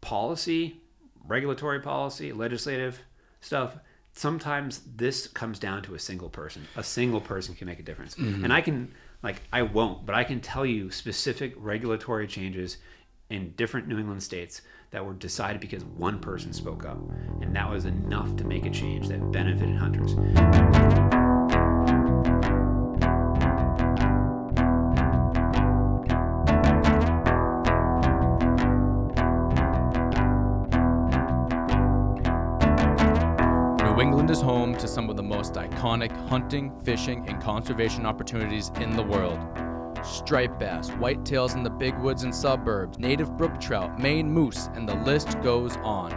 policy, regulatory policy, legislative stuff, sometimes this comes down to a single person. A single person can make a difference. And I won't, but I can tell you specific regulatory changes in different New England states that were decided because one person spoke up. And that was enough to make a change that benefited hunters. New England is home to some of the most iconic hunting, fishing, and conservation opportunities in the world. Striped bass, whitetails in the big woods and suburbs, native brook trout, Maine moose, and the list goes on.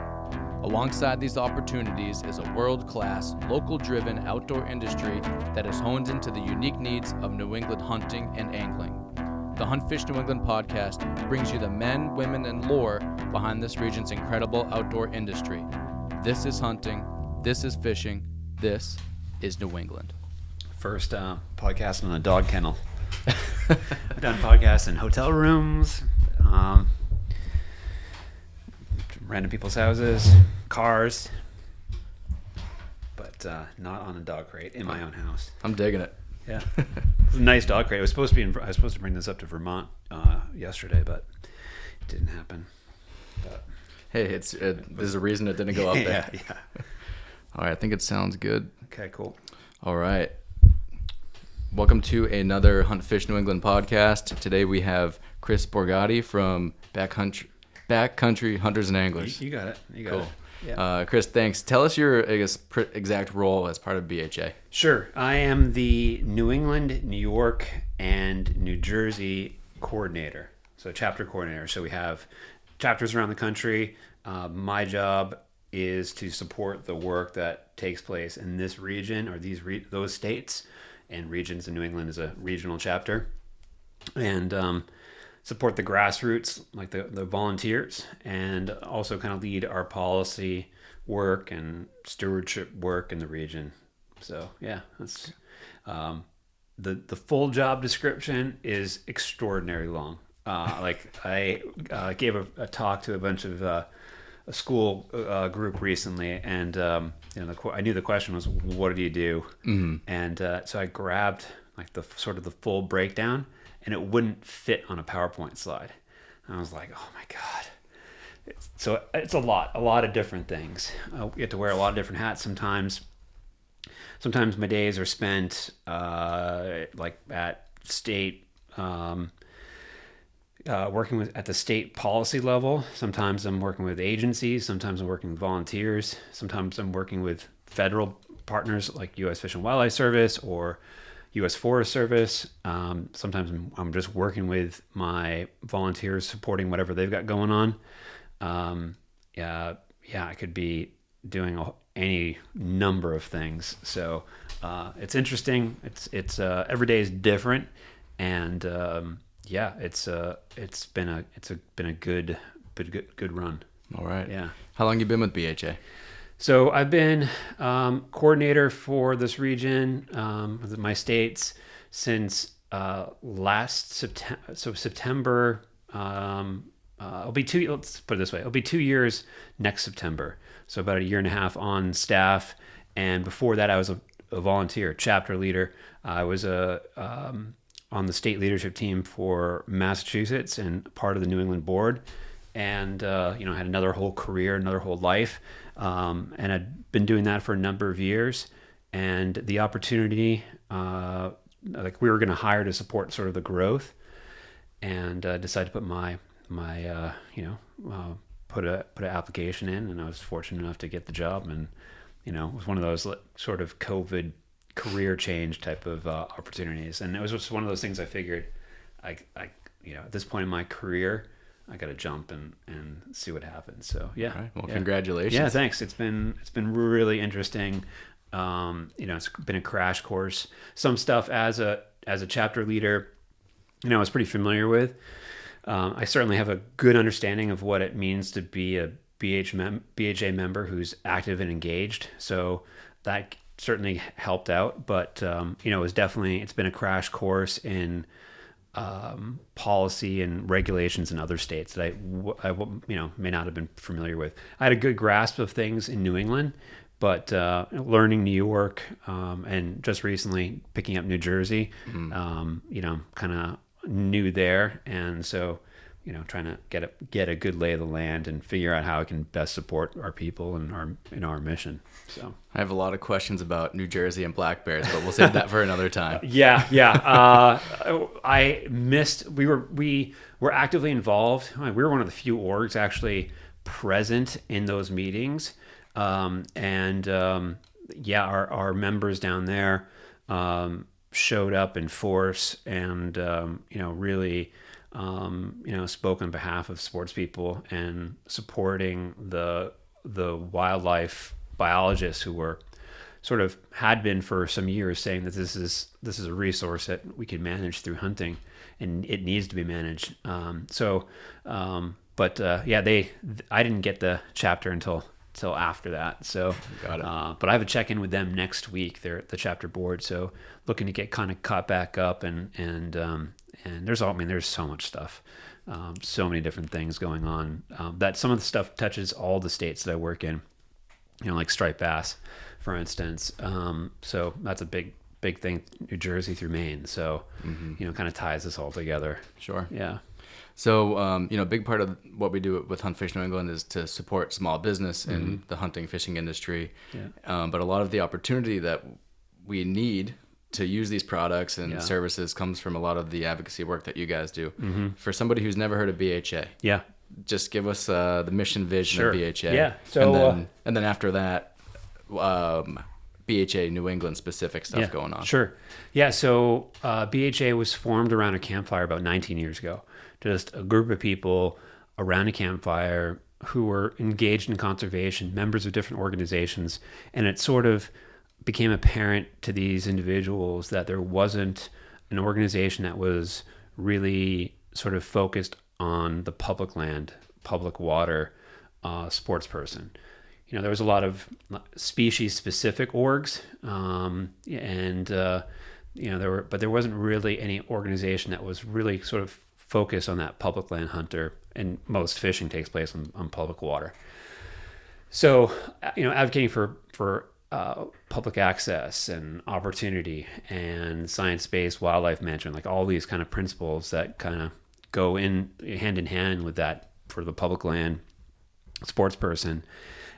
Alongside these opportunities is a world-class, local-driven outdoor industry that is honed into the unique needs of New England hunting and angling. The Hunt Fish New England podcast brings you the men, women, and lore behind this region's incredible outdoor industry. This is hunting, this is fishing, this is New England. First podcast on a dog kennel. I've done podcasts in hotel rooms, random people's houses, cars, but not on a dog crate in my own house. I'm digging it. Yeah, it's a nice dog crate. I was supposed to bring this up to Vermont yesterday, but it didn't happen. But, hey, there's a reason it didn't go up there. Yeah. All right, I think it sounds good. Okay, cool. All right. Welcome to another Hunt Fish New England podcast. Today we have Chris Borgatti from Backcountry Hunters and Anglers. You got it. Cool. It. Yeah. Chris, thanks. Tell us your exact role as part of BHA. Sure. I am the New England, New York, and New Jersey coordinator. So chapter coordinator. So we have chapters around the country. My job is to support the work that takes place in this region or those states. And regions in New England is a regional chapter, and support the grassroots, like the volunteers, and also kind of lead our policy work and stewardship work in the region. So yeah, that's the full job description is extraordinarily long. Like I gave a talk to a bunch of a school group recently, and I knew the question was, what do you do? Mm-hmm. And so I grabbed like the full breakdown, and it wouldn't fit on a PowerPoint slide. And I was like, oh my God. So it's a lot of different things. We get to wear a lot of different hats sometimes. Sometimes my days are spent like at state, working at the state policy level. Sometimes I'm working with agencies. Sometimes I'm working with volunteers. Sometimes I'm working with federal partners like U.S. Fish and Wildlife Service or U.S. Forest Service. Sometimes I'm just working with my volunteers, supporting whatever they've got going on. I could be doing any number of things. So it's interesting. It's every day is different, and it's been a good run. All right. Yeah. How long you been with BHA? So I've been coordinator for this region, with my states, since last September. So September. It'll be two. Let's put it this way: it'll be 2 years next September. So about a year and a half on staff, and before that, I was a volunteer, chapter leader. I was on the state leadership team for Massachusetts and part of the New England board, and had another whole career, another whole life, and I'd been doing that for a number of years. And the opportunity, like we were going to hire to support sort of the growth, and decided to put put an application in, and I was fortunate enough to get the job, and it was one of those sort of COVID career change type of opportunities, and it was just one of those things I figured, at this point in my career, I got to jump and see what happens. So yeah. All right. Well, congratulations. Yeah, thanks. It's been really interesting. It's been a crash course. Some stuff as a chapter leader, I was pretty familiar with. I certainly have a good understanding of what it means to be a BHA member who's active and engaged. So that certainly helped out, but it's been a crash course in policy and regulations in other states that I may not have been familiar with. I had a good grasp of things in New England, but learning New York and just recently picking up New Jersey, kind of new there, and so trying to get a good lay of the land and figure out how I can best support our people and our mission. So I have a lot of questions about New Jersey and black bears, but we'll save that for another time. Yeah. I missed. We were actively involved. We were one of the few orgs actually present in those meetings, our members down there showed up in force and really. Spoke on behalf of sports people and supporting the wildlife biologists who were had been for some years saying that this is a resource that we can manage through hunting and it needs to be managed. I didn't get the chapter until after that. So, got it. But I have a check-in with them next week. They're at the chapter board, so looking to get kind of caught back up and there's so much stuff, so many different things going on. That some of the stuff touches all the states that I work in, like striped bass, for instance. So that's a big thing, New Jersey through Maine. So, kind of ties us all together. Sure. Yeah. So, a big part of what we do with Hunt Fish New England is to support small business in the hunting fishing industry. Yeah. But a lot of the opportunity that we need to use these products and services comes from a lot of the advocacy work that you guys do. For somebody who's never heard of BHA, just give us the mission vision of BHA. Yeah. So, and then after that, BHA New England specific stuff going on. Sure. Yeah. So BHA was formed around a campfire about 19 years ago. Just a group of people around a campfire who were engaged in conservation, members of different organizations, and it sort of became apparent to these individuals that there wasn't an organization that was really sort of focused on the public land, public water, sports person. There was a lot of species-specific orgs, there wasn't really any organization that was really sort of focused on that public land hunter, and most fishing takes place on public water. So, advocating for public access and opportunity and science-based wildlife management, like all these kind of principles that kind of go in hand with that for the public land sports person.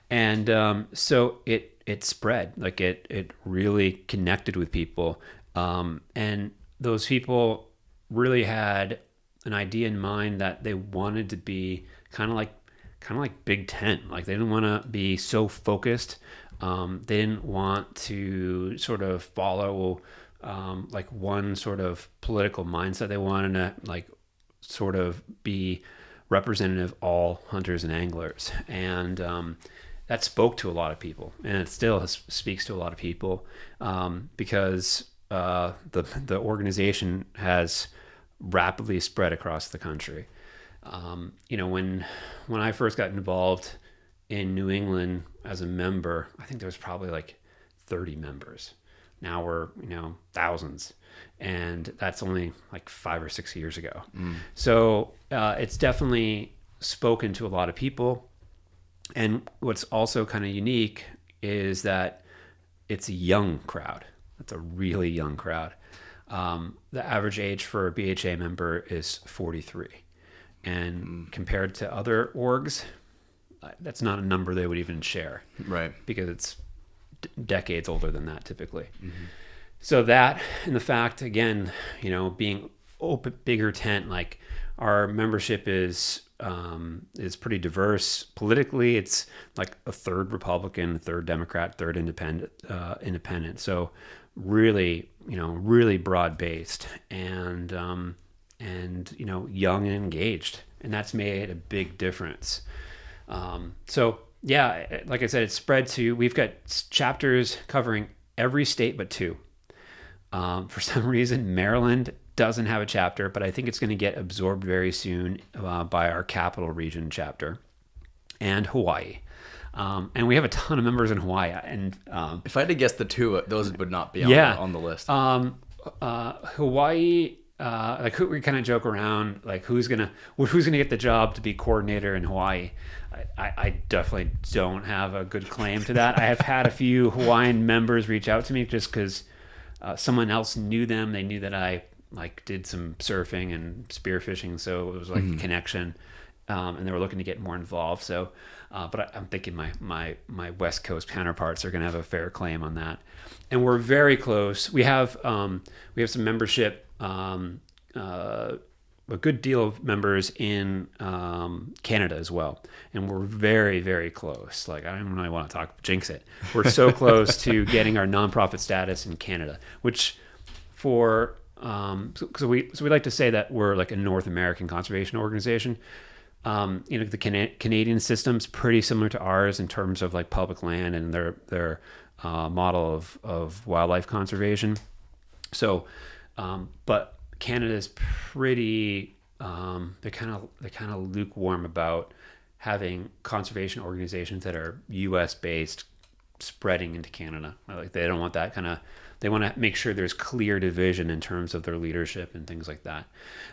And so it spread, like it really connected with people. And those people really had an idea in mind that they wanted to be kind of like Big Tent. Like they didn't want to be so focused. They didn't want to sort of follow like one sort of political mindset. They wanted to like sort of be representative of all hunters and anglers. And that spoke to a lot of people, and it still speaks to a lot of people because the organization has rapidly spread across the country. When I first got involved in New England as a member, I think there was probably like 30 members. Now we're, thousands. And that's only like 5 or 6 years ago. So it's definitely spoken to a lot of people. And what's also kind of unique is that it's a young crowd. It's a really young crowd. The average age for a BHA member is 43. And compared to other orgs, that's not a number they would even share. Right. Because it's decades older than that typically. So that, and the fact, again, being open, bigger tent, like our membership is pretty diverse. Politically, it's like a third Republican, a third Democrat, third independent. So really, really broad based and young and engaged. And that's made a big difference. So yeah, like I said, it's spread to, we've got chapters covering every state but 2. For some reason, Maryland doesn't have a chapter, but I think it's going to get absorbed very soon by our capital region chapter, and Hawaii. And we have a ton of members in Hawaii. And if I had to guess the 2, those would not be on the list. Hawaii, we kind of joke around, like who's gonna get the job to be coordinator in Hawaii. I definitely don't have a good claim to that. I have had a few Hawaiian members reach out to me just because someone else knew them. They knew that I like did some surfing and spearfishing, so it was like a connection, and they were looking to get more involved. So, but I'm thinking my West Coast counterparts are going to have a fair claim on that, and we're very close. We have some membership. A good deal of members in Canada as well, and we're very, very close. Like, I don't really want to jinx it. We're so close to getting our nonprofit status in Canada, which for so we like to say that we're like a North American conservation organization. The Canadian system's pretty similar to ours in terms of like public land and their model of wildlife conservation. So, but Canada's pretty they're kind of lukewarm about having conservation organizations that are U.S. based spreading into Canada. Like they don't want that they want to make sure there's clear division in terms of their leadership and things like that.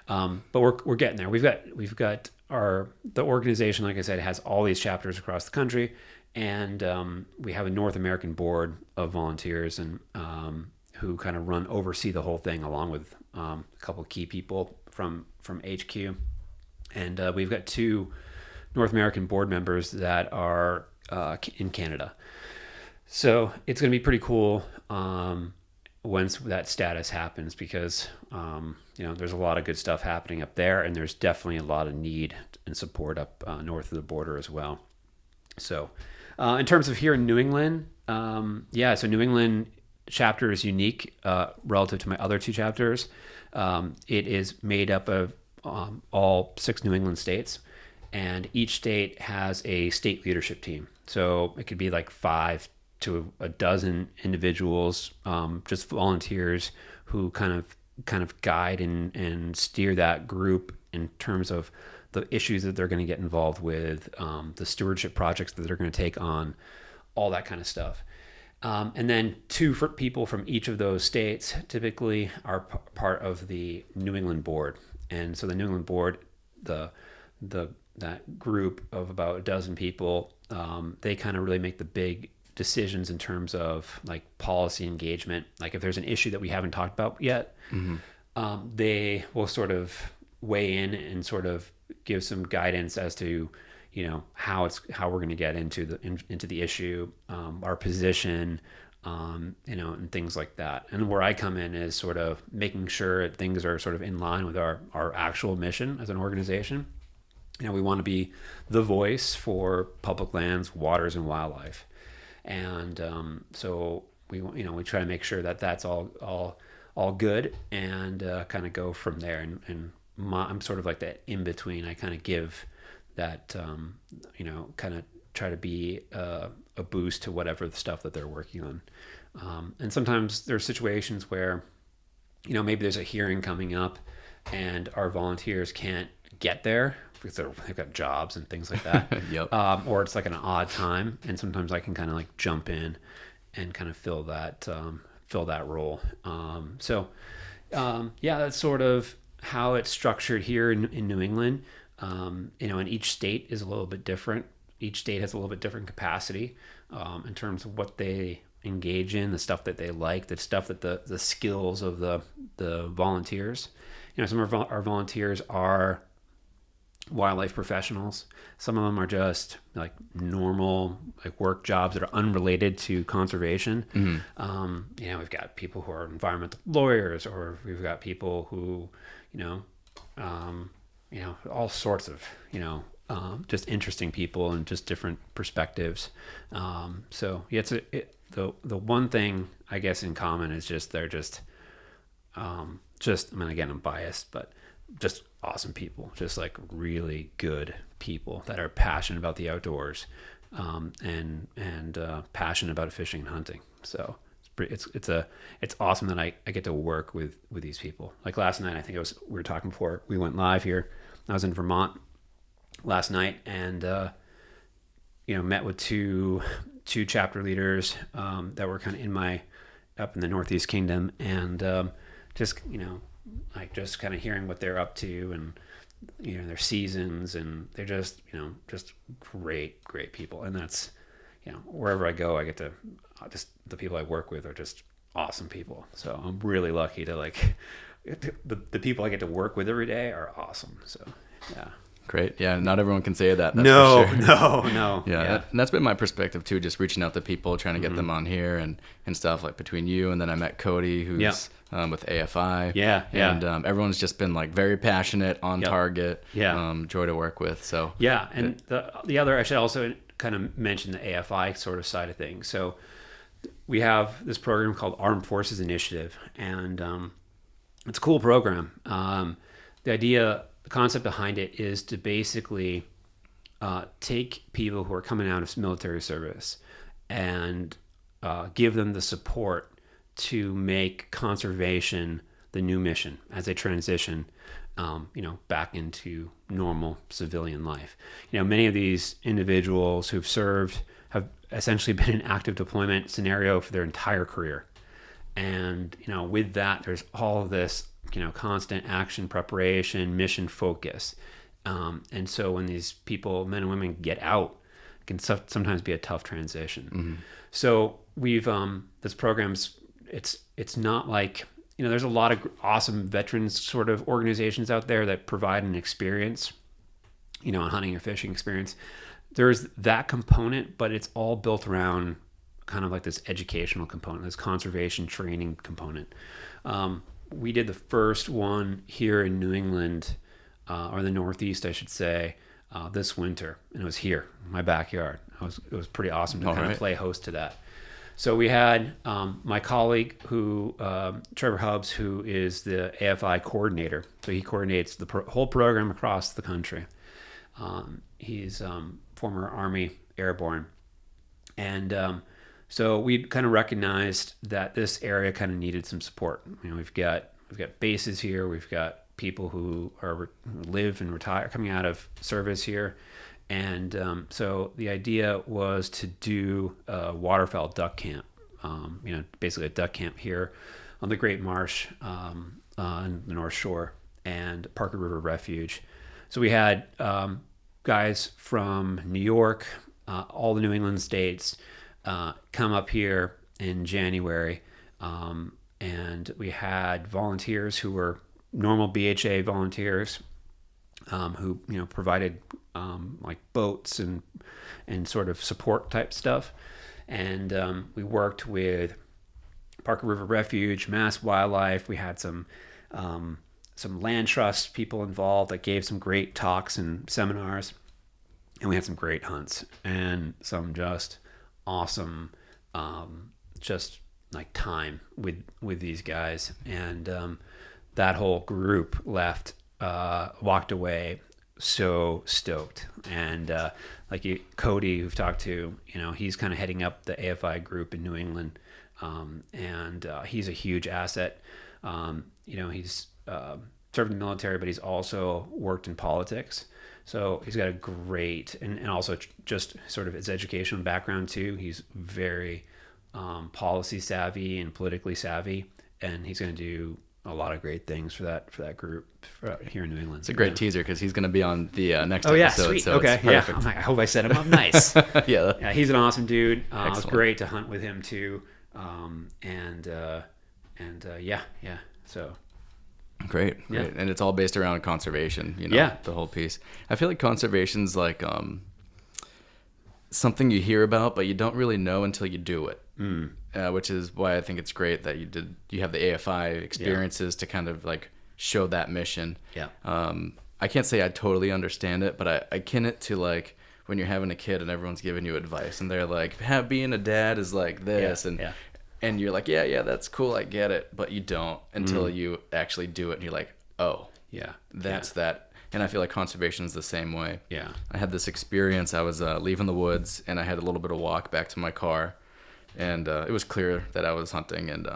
But we're getting there. We've got the organization, like I said, has all these chapters across the country, and we have a North American board of volunteers and who kind of oversee the whole thing, along with a couple of key people from HQ. And we've got 2 North American board members that are in Canada. So it's going to be pretty cool once that status happens, because there's a lot of good stuff happening up there, and there's definitely a lot of need and support up north of the border as well. So in terms of here in New England, so New England chapter is unique relative to my other 2 chapters. It is made up of all 6 New England states, and each state has a state leadership team. So it could be like 5 to a dozen individuals, just volunteers who kind of guide and steer that group in terms of the issues that they're going to get involved with, the stewardship projects that they're going to take on, all that kind of stuff. And then 2 people from each of those states typically are part of the New England board. And so the New England board, that group of about a dozen people, they kind of really make the big decisions in terms of like policy engagement. Like if there's an issue that we haven't talked about yet, they will sort of weigh in and sort of give some guidance as to how we're going to get into the issue, our position, and things like that. And where I come in is sort of making sure that things are sort of in line with our actual mission as an organization. We want to be the voice for public lands, waters, and wildlife. And so we try to make sure that that's all good, and kind of go from there. And I'm sort of like that in between. I kind of give that, kind of try to be a boost to whatever the stuff that they're working on. And sometimes there are situations where, maybe there's a hearing coming up and our volunteers can't get there because they've got jobs and things like that. Yep. Or it's like an odd time. And sometimes I can kind of like jump in and kind of fill that role. That's sort of how it's structured here in New England. And each state is a little bit different. Each state has a little bit different capacity in terms of what they engage in, the stuff that they like, the stuff that the skills of the volunteers. Some of our volunteers are wildlife professionals. Some of them are just like normal like work jobs that are unrelated to conservation. Mm-hmm. We've got people who are environmental lawyers, or we've got people who, all sorts of, just interesting people and just different perspectives. The one thing I guess in common is just they're again, I'm biased, but just awesome people, just like really good people that are passionate about the outdoors, and passionate about fishing and hunting. So it's awesome that I get to work with these people. Like last night, I think we were talking before we went live here. I was in Vermont last night and met with two chapter leaders that were kind of up in the Northeast Kingdom, and just like just kind of hearing what they're up to and their seasons, and they're just just great people. And that's wherever I go, I get to just the people I work with are just awesome people. So I'm really lucky to like the people I get to work with every day are awesome. So yeah. Great. Yeah, not everyone can say that. That's no, for sure. no. Yeah. And that's been my perspective too, just reaching out to people, trying to get them on here and stuff, like between you and then I met Cody, who's with AFI. Yeah. And everyone's just been like very passionate, on target. Yeah. Joy to work with. So yeah. And the other, I should also kind of mention the AFI sort of side of things. So we have this program called Armed Forces Initiative, and it's a cool program. The concept behind it is to basically take people who are coming out of military service and give them the support to make conservation the new mission as they transition, back into normal civilian life. Many of these individuals who've served have essentially been in active deployment scenario for their entire career. And, with that, there's all of this constant action preparation, mission focus. And so when these people, men and women, get out, it can sometimes be a tough transition. Mm-hmm. So we've, this program's, it's not like, there's a lot of awesome veterans sort of organizations out there that provide an experience, a hunting or fishing experience. There's that component, but it's all built around kind of like this educational component, this conservation training component. We did the first one here in New England, or the Northeast, I should say, this winter, and it was here, in my backyard. It was pretty awesome to kind of play host to that. So we had my colleague, Trevor Hubbs, who is the AFI coordinator. So he coordinates the whole program across the country. He's former Army Airborne, and so we kind of recognized that this area kind of needed some support. We've got bases here. We've got people who live and retire, coming out of service here, and so the idea was to do a waterfowl duck camp. Basically a duck camp here on the Great Marsh, on the North Shore, and Parker River Refuge. So we had guys from New York, all the New England states, come up here in January, and we had volunteers who were normal BHA volunteers, who provided like boats and sort of support type stuff, and we worked with Parker River Refuge, Mass Wildlife. We had some land trust people involved that gave some great talks and seminars, and we had some great hunts and some just awesome just like time with these guys, and that whole group walked away so stoked. And Cody, who've talked to, he's kind of heading up the AFI group in New England, and he's a huge asset. He's served in the military, but he's also worked in politics. So he's got a great, and also just sort of his educational background too. He's very policy savvy and politically savvy, and he's going to do a lot of great things for that group here in New England. It's a great teaser because he's going to be on the next episode. Yeah, sweet. So okay, it's perfect. I'm like, I hope I set him up nice. Yeah, he's an awesome dude. It was great to hunt with him too, and so. Great. And it's all based around conservation, the whole piece. I feel like conservation's like something you hear about, but you don't really know until you do it. Which is why I think it's great that you have the AFI experiences to kind of like show that mission. Yeah. I can't say I totally understand it, but I akin it to like when you're having a kid and everyone's giving you advice and they're like, being a dad is like this, and you're like, yeah, that's cool, I get it, but you don't until you actually do it, and you're like, oh, yeah, that's that. And I feel like conservation is the same way. Yeah. I had this experience. I was leaving the woods, and I had a little bit of walk back to my car, and it was clear that I was hunting, and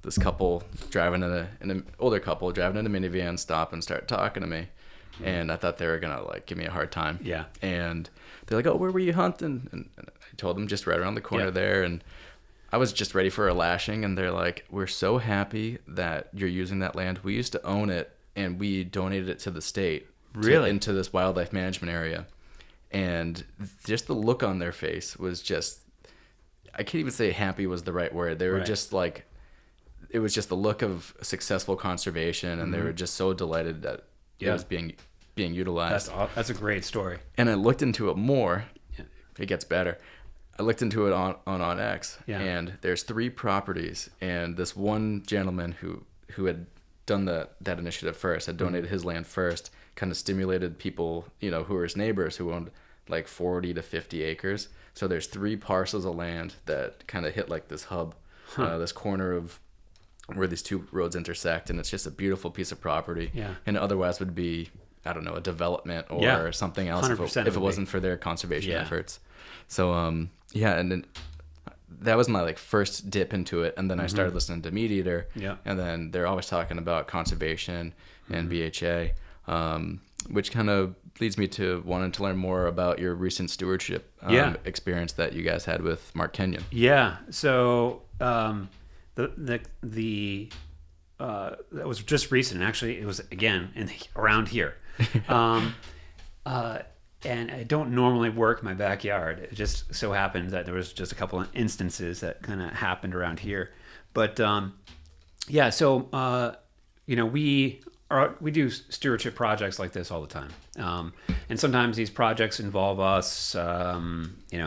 this couple driving in an older couple driving in a minivan stop and start talking to me, and I thought they were gonna like give me a hard time. Yeah. And they're like, oh, where were you hunting? And I told them just right around the corner there, and I was just ready for a lashing, and they're like, "We're so happy that you're using that land. We used to own it, and we donated it to the state, into this wildlife management area." And just the look on their face was just, I can't even say happy was the right word. They were just like, it was just the look of successful conservation, and they were just so delighted that it was being utilized. That's a great story. And I looked into it more. It gets better. I looked into it on X, and there's 3 properties, and this one gentleman who had done that initiative first, had donated his land first, kind of stimulated people, who were his neighbors, who owned like 40 to 50 acres. So there's 3 parcels of land that kind of hit like this hub, this corner of where these 2 roads intersect, and it's just a beautiful piece of property. Yeah. And otherwise would be, I don't know, a development or something else if it wasn't for their conservation efforts. So and then that was my like first dip into it, and then I started listening to Meat Eater, and then they're always talking about conservation and BHA, which kind of leads me to wanting to learn more about your recent stewardship experience that you guys had with Mark Kenyon. Yeah. So that was just recent. Actually, it was again around here. And I don't normally work my backyard. It just so happened that there was just a couple of instances that kind of happened around here. But we do stewardship projects like this all the time. And sometimes these projects involve us,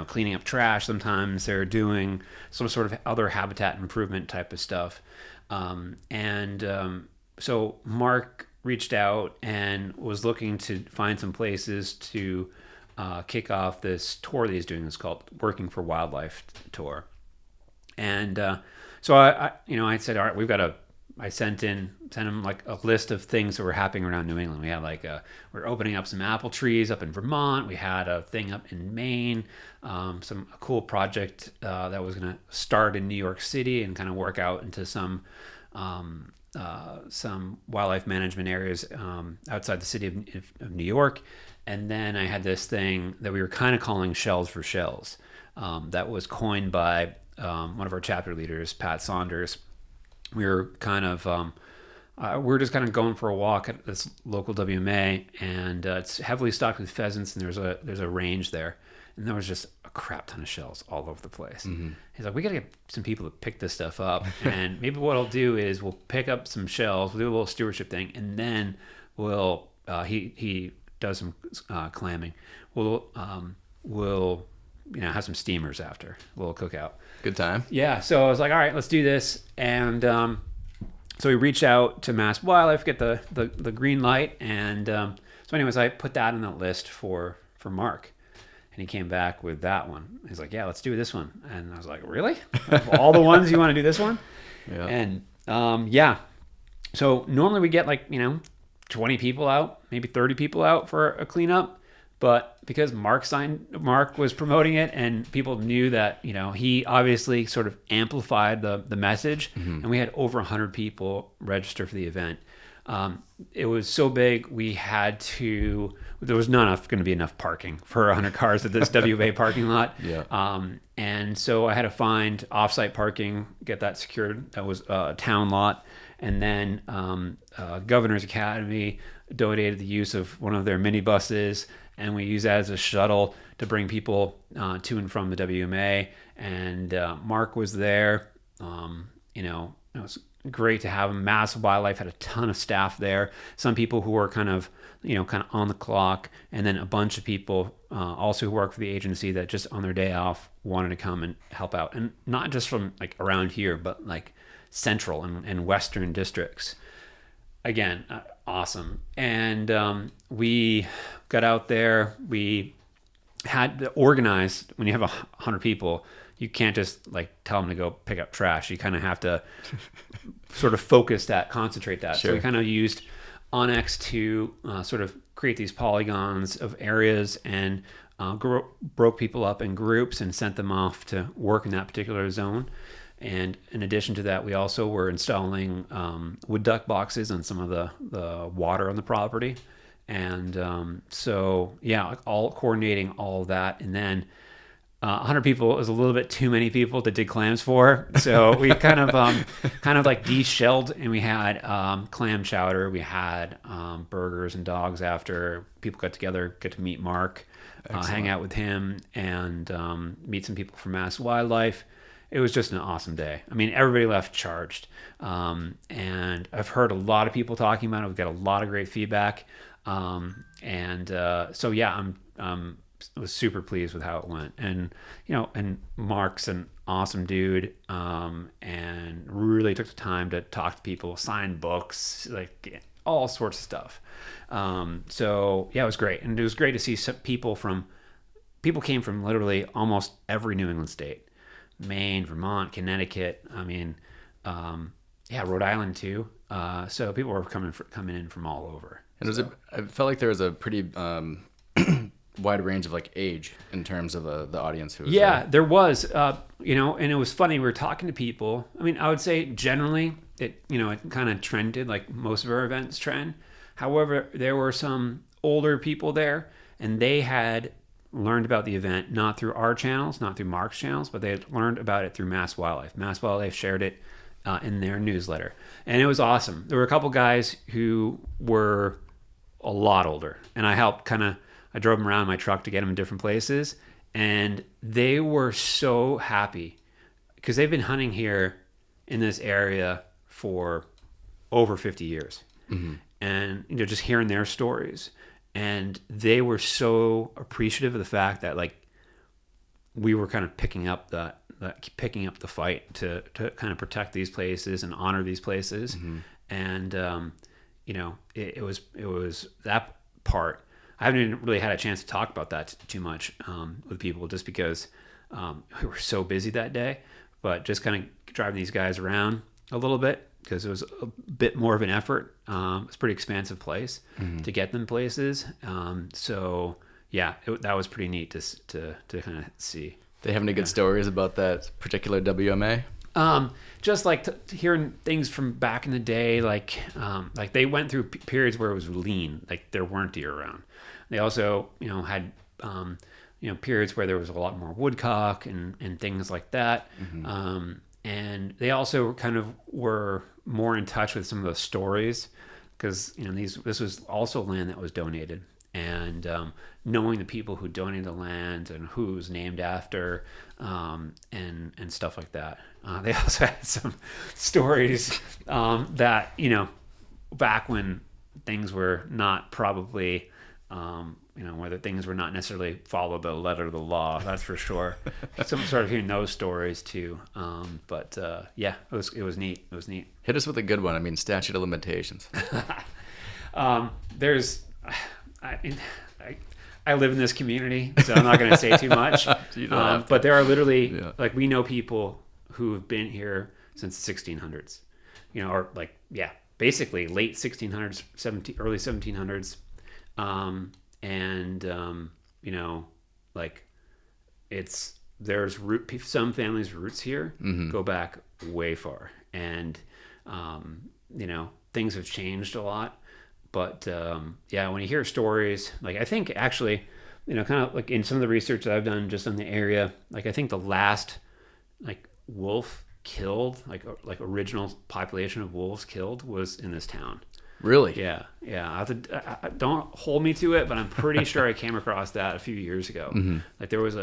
cleaning up trash. Sometimes they're doing some sort of other habitat improvement type of stuff. So Mark reached out and was looking to find some places to kick off this tour that he's doing. It's called Working for Wildlife Tour. And so I said, all right, I sent him like a list of things that were happening around New England. We had we're opening up some apple trees up in Vermont. We had a thing up in Maine, a cool project that was going to start in New York City and kind of work out into some wildlife management areas outside the city of New York. And then I had this thing that we were kind of calling Shells for Shells, that was coined by one of our chapter leaders, Pat Saunders. We were kind of just kind of going for a walk at this local WMA, and it's heavily stocked with pheasants, and there's a range there, and there was just a crap ton of shells all over the place. Mm-hmm. He's like, we got to get some people to pick this stuff up, and maybe what I'll do is we'll pick up some shells, we'll do a little stewardship thing, and then we'll he does some clamming. We'll have some steamers after, a little cookout. Good time. Yeah, so I was like, all right, let's do this, and so we reached out to Mass Wildlife, get the green light, and so anyways, I put that on the list for Mark. And he came back with that one. He's like, yeah, let's do this one. And I was like, really? Of all the ones, you want to do this one? Yeah. And so normally we get 20 people out, maybe 30 people out for a cleanup. But because Mark was promoting it, and people knew that, he obviously sort of amplified the message, and we had over 100 people register for the event. It was so big, there was not going to be enough parking for 100 cars at this WA parking lot. Yeah. And so I had to find offsite parking, get that secured. That was a town lot. And then Governor's Academy donated the use of one of their minibuses, and we used that as a shuttle to bring people to and from the WMA. And Mark was there. It was great to have him. Mass Wildlife had a ton of staff there. Some people who were kind of on the clock, and then a bunch of people also who work for the agency that just on their day off wanted to come and help out, and not just from around here, but central and western districts. Again, awesome. And we got out there. We had to organize. When you have 100 people, you can't just tell them to go pick up trash. You kind of have to sort of focus that, concentrate that. Sure. So we kind of used Onyx to sort of create these polygons of areas, and broke people up in groups and sent them off to work in that particular zone. And in addition to that, we also were installing wood duck boxes on some of the water on the property. And all coordinating all of that. And then 100 people is a little bit too many people to dig clams for. So we kind of like de-shelled, and we had clam chowder. We had burgers and dogs after. People got together, get to meet Mark, hang out with him, and meet some people from Mass Wildlife. It was just an awesome day. I mean, everybody left charged. And I've heard a lot of people talking about it. We've got a lot of great feedback. So yeah, I was super pleased with how it went. And, and Mark's an awesome dude. And really took the time to talk to people, sign books, like all sorts of stuff. So yeah, it was great. And it was great to see some people came from literally almost every New England state. Maine, Vermont, Connecticut. I mean, Rhode Island too. So people were coming in from all over. And I felt like there was a pretty wide range of like age in terms of the audience who was there. There was. And it was funny. We were talking to people. I mean, I would say generally it kind of trended like most of our events trend. However, there were some older people there, and they had learned about the event not through our channels, not through Mark's channels, but they had learned about it through Mass Wildlife. Mass Wildlife shared it in their newsletter, and it was awesome. There were a couple guys who were a lot older, and I drove them around in my truck to get them in different places, and they were so happy because they've been hunting here in this area for over 50 years. Mm-hmm. And just hearing their stories. And they were so appreciative of the fact that like we were kind of picking up the fight to kind of protect these places and honor these places. Mm-hmm. And it was that part. I haven't even really had a chance to talk about that too much with people, just because we were so busy that day. But just kind of driving these guys around a little bit, because it was a bit more of an effort. It's a pretty expansive place to get them places. So yeah, that was pretty neat to kind of see. They have any good stories about that particular WMA? Just like hearing things from back in the day, like they went through periods where it was lean, like there weren't deer around. They also, had, periods where there was a lot more woodcock and things like that. Mm-hmm. And they also kind of were more in touch with some of the stories, because this was also land that was donated, and knowing the people who donated the land and who it was named after, and stuff like that. They also had some stories that back when things were not probably whether things were not necessarily follow the letter of the law, that's for sure. Some sort of hearing those stories too. But it was neat. It was neat. Hit us with a good one. I mean, statute of limitations. I live in this community, so I'm not going to say too much. But there are literally we know people who have been here since the 1600s, basically late 1600s, early 1700s. There's some families' roots here go back way far, and things have changed a lot. But when you hear stories, like I think actually, kind of like in some of the research that I've done just on the area, like I think the last wolf killed, like original population of wolves killed, was in this town. Really? Yeah. I don't hold me to it, but I'm pretty sure I came across that a few years ago. Mm-hmm. Like there was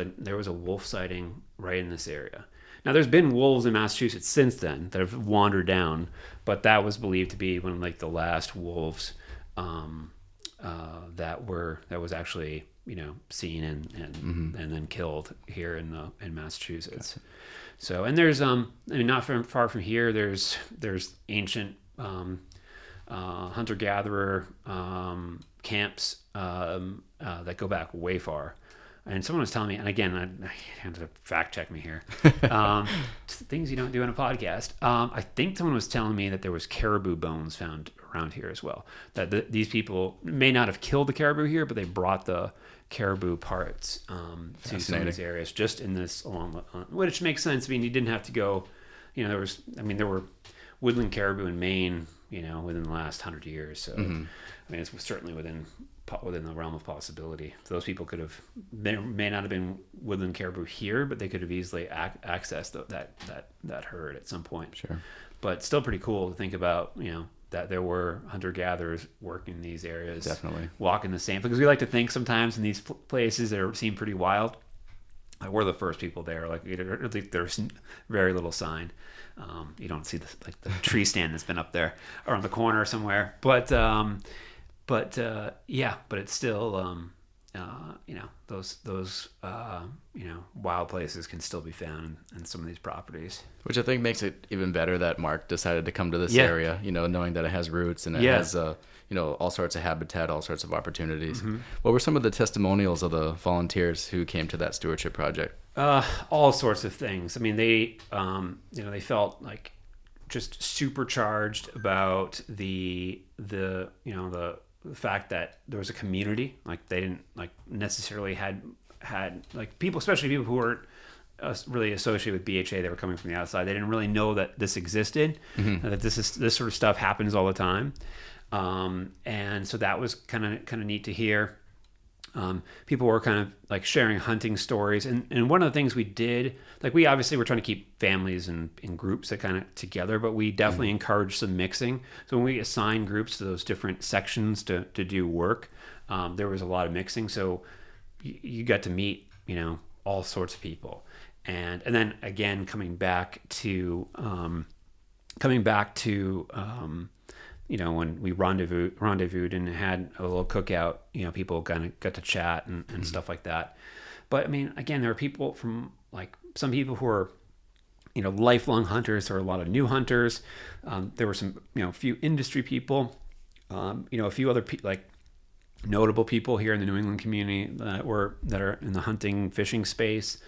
a wolf sighting right in this area. Now there's been wolves in Massachusetts since then that have wandered down, but that was believed to be one of the last wolves that was actually seen and then killed here in Massachusetts. Gotcha. So, and there's not far from here there's ancient hunter-gatherer camps that go back way far. And someone was telling me, and again, I have to fact check me here, things you don't do in a podcast. I think someone was telling me that there was caribou bones found around here as well. That these people may not have killed the caribou here, but they brought the caribou parts to some of these areas, just in this which makes sense. I mean, you didn't have to go, there were woodland caribou in Maine, within the last 100 years. So, I mean, it's certainly within within the realm of possibility. Those people could have may not have been woodland caribou here, but they could have easily accessed that herd at some point. Sure. But still pretty cool to think about, that there were hunter-gatherers working in these areas. Definitely. Walking the same, because we like to think sometimes in these places that seem pretty wild, we're the first people there. Like, there's very little sign. You don't see the tree stand that's been up there around the corner somewhere. But it's still, those wild places can still be found in some of these properties. Which I think makes it even better that Mark decided to come to this area, knowing that it has roots and it has, all sorts of habitat, all sorts of opportunities. Mm-hmm. What were some of the testimonials of the volunteers who came to that stewardship project? All sorts of things. I mean, they felt like just supercharged about the fact that there was a community. Like, they didn't necessarily had people, especially people who weren't really associated with BHA. They were coming from the outside. They didn't really know that this existed, mm-hmm. that this sort of stuff happens all the time. And so that was kind of neat to hear. People were kind of sharing hunting stories. And one of the things we did, we obviously were trying to keep families in groups that kind of together, but we definitely encouraged some mixing. So when we assigned groups to those different sections to do work, there was a lot of mixing. So you got to meet, all sorts of people. And then again, coming back to when we rendezvoused and had a little cookout, people kind of got to chat and mm-hmm. stuff like that. But I mean, again, there are people from some people who are, lifelong hunters. There are a lot of new hunters. There were some, few industry people, a few other notable people here in the New England community that are in the hunting, fishing space.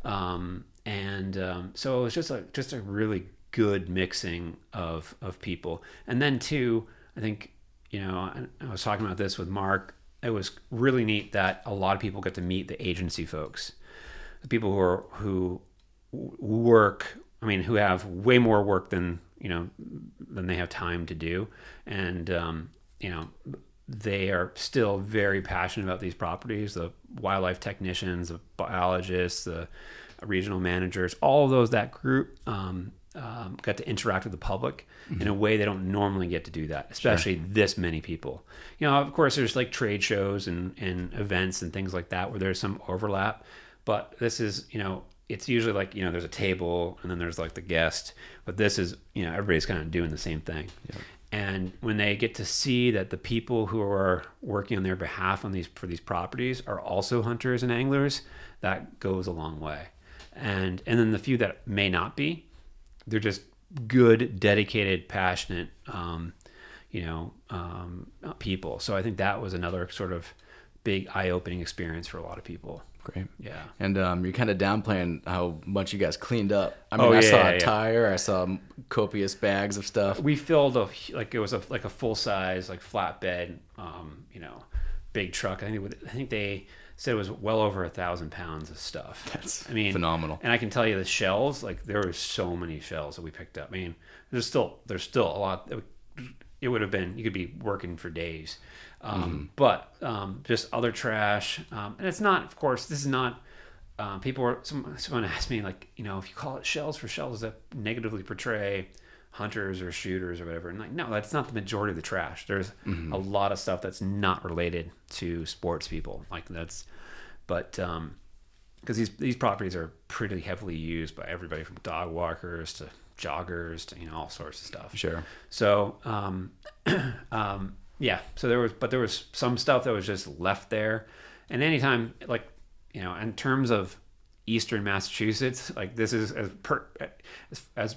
So it was just a really good mixing of people. And then too, I think, I was talking about this with Mark. It was really neat that a lot of people got to meet the agency folks, the people who work, who have way more work than they have time to do. And, they are still very passionate about these properties, the wildlife technicians, the biologists, the regional managers, all of those, that group, got to interact with the public mm-hmm. in a way they don't normally get to do that, especially sure. this many people. Of course, there's trade shows and events and things like that where there's some overlap, but this is, it's usually there's a table and then there's the guest, but this is, everybody's kind of doing the same thing. Yeah. And when they get to see that the people who are working on their behalf for these properties are also hunters and anglers, that goes a long way. And then the few that may not be, they're just good, dedicated, passionate, people. So I think that was another sort of big eye-opening experience for a lot of people. Great. Yeah. And you're kind of downplaying how much you guys cleaned up. I saw a tire. I saw copious bags of stuff. We filled it was a full-size flatbed, big truck. I think they said it was well over 1,000 pounds of stuff. That's phenomenal. And I can tell you the shells, there were so many shells that we picked up. There's still a lot. It would have been, you could be working for days. But just other trash. And it's not, of course, this is not, someone asked me, if you call it shells for shells, does that negatively portray hunters or shooters or whatever? And no, that's not the majority of the trash. There's mm-hmm. a lot of stuff that's not related to sports people. But because these properties are pretty heavily used by everybody from dog walkers to joggers to all sorts of stuff. Sure. So so there was some stuff that was just left there. And anytime in terms of Eastern Massachusetts, this is as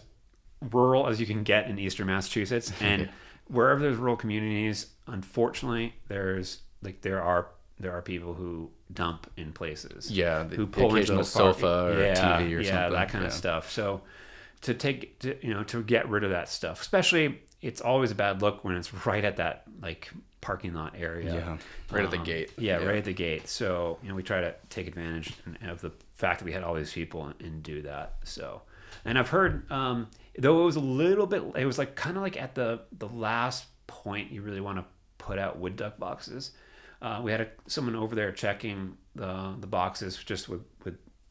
rural as you can get in Eastern Massachusetts. And wherever there's rural communities, unfortunately, there are people who dump in places. Yeah, who pull into the sofa or TV or something. Yeah, that kind of stuff. So to get rid of that stuff, especially, it's always a bad look when it's right at that parking lot area. Yeah, right at the gate. Yeah, right at the gate. So we try to take advantage of the fact that we had all these people and do that. So, and I've heard, though it was a little bit, it was kind of at the last point you really want to put out wood duck boxes. we had someone over there checking the boxes just with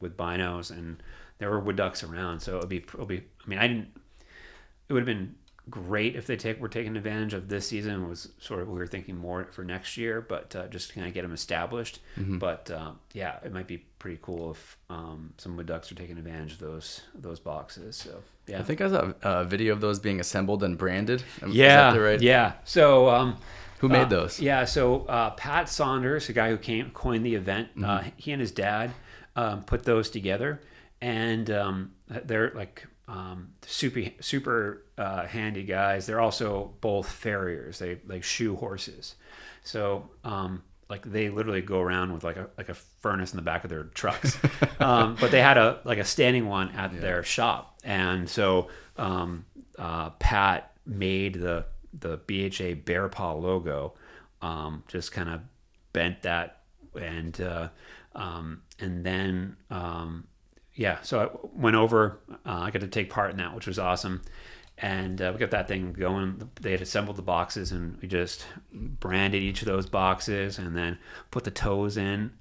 binos, and there were wood ducks around. So it'll be. I mean, it would have been great if were taking advantage of this season. Was sort of, we were thinking more for next year, but just to kind of get them established. But yeah, it might be pretty cool if some wood ducks are taking advantage of those boxes. So yeah, I think I saw a video of those being assembled and branded. Yeah, is that right? Yeah. So who made those? Yeah, so Pat Saunders, the guy who coined the event, he and his dad put those together, and they're like super handy guys. They're also both farriers. They like shoe horses, so like they literally go around with like a furnace in the back of their trucks. But they had a standing one at their shop, and so Pat made the BHA bear paw logo, just kind of bent that, and then yeah, so I went over. I got to take part in that, which was awesome. And we got that thing going. They had assembled the boxes, and we just branded each of those boxes, and then put the toes in,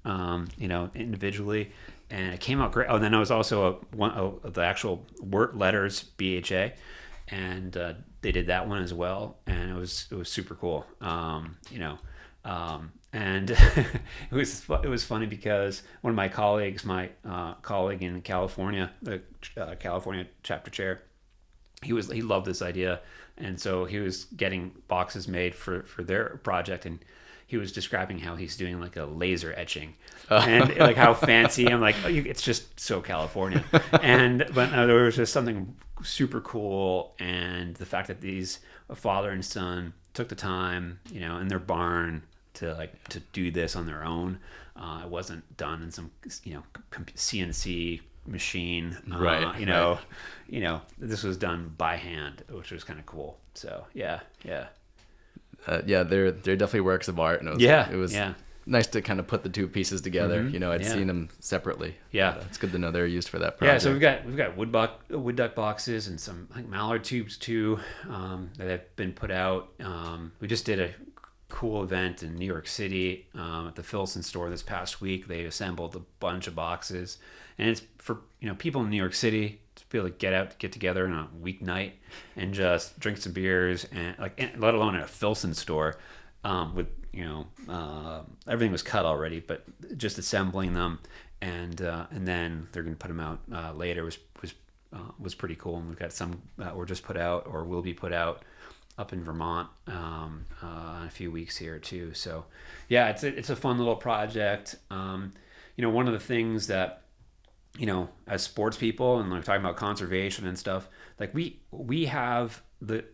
individually, and it came out great. Oh, and then there was also the actual word letters BHA, and they did that one as well, and it was super cool. And it was funny because one of my colleagues, my colleague in California, the California chapter chair, he loved this idea, and so he was getting boxes made for their project, and he was describing how he's doing like a laser etching, and like how fancy. I'm like, it's just so California, but there was just something super cool, and the fact that these father and son took the time, in their barn to do this on their own. It wasn't done in some CNC machine, right? This was done by hand, which was kind of cool. So yeah, they're definitely works of art, and it was nice to kind of put the two pieces together. I'd seen them separately. Yeah, it's good to know they're used for that project. Yeah, so we've got wood duck boxes and some mallard tubes too, that have been put out. We just did a cool event in New York City at the Filson store this past week. They assembled a bunch of boxes, and it's for people in New York City to be able to get together on a weeknight and just drink some beers, and let alone at a Filson store with everything was cut already, but just assembling them, and then they're going to put them out later was pretty cool. And we've got some that were just put out or will be put out up in Vermont in a few weeks here too. So yeah, it's a fun little project. One of the things that as sports people, and talking about conservation and stuff, like we have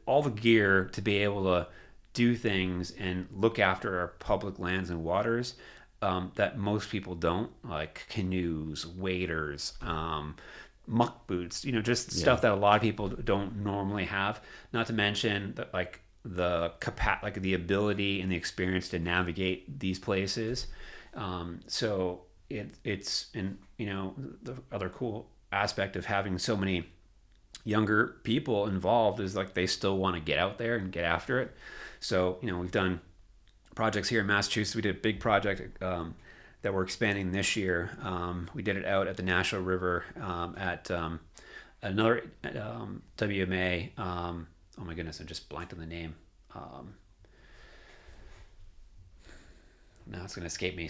all the gear to be able to do things and look after our public lands and waters that most people don't, like canoes, waders, muck boots, just stuff that a lot of people don't normally have. Not to mention that the ability and the experience to navigate these places. So it's the other cool aspect of having so many younger people involved is they still want to get out there and get after it. So we've done projects here in Massachusetts. We did a big project that we're expanding this year. We did it out at the National River at another WMA. Oh my goodness, I just blanked on the name. Now it's going to escape me.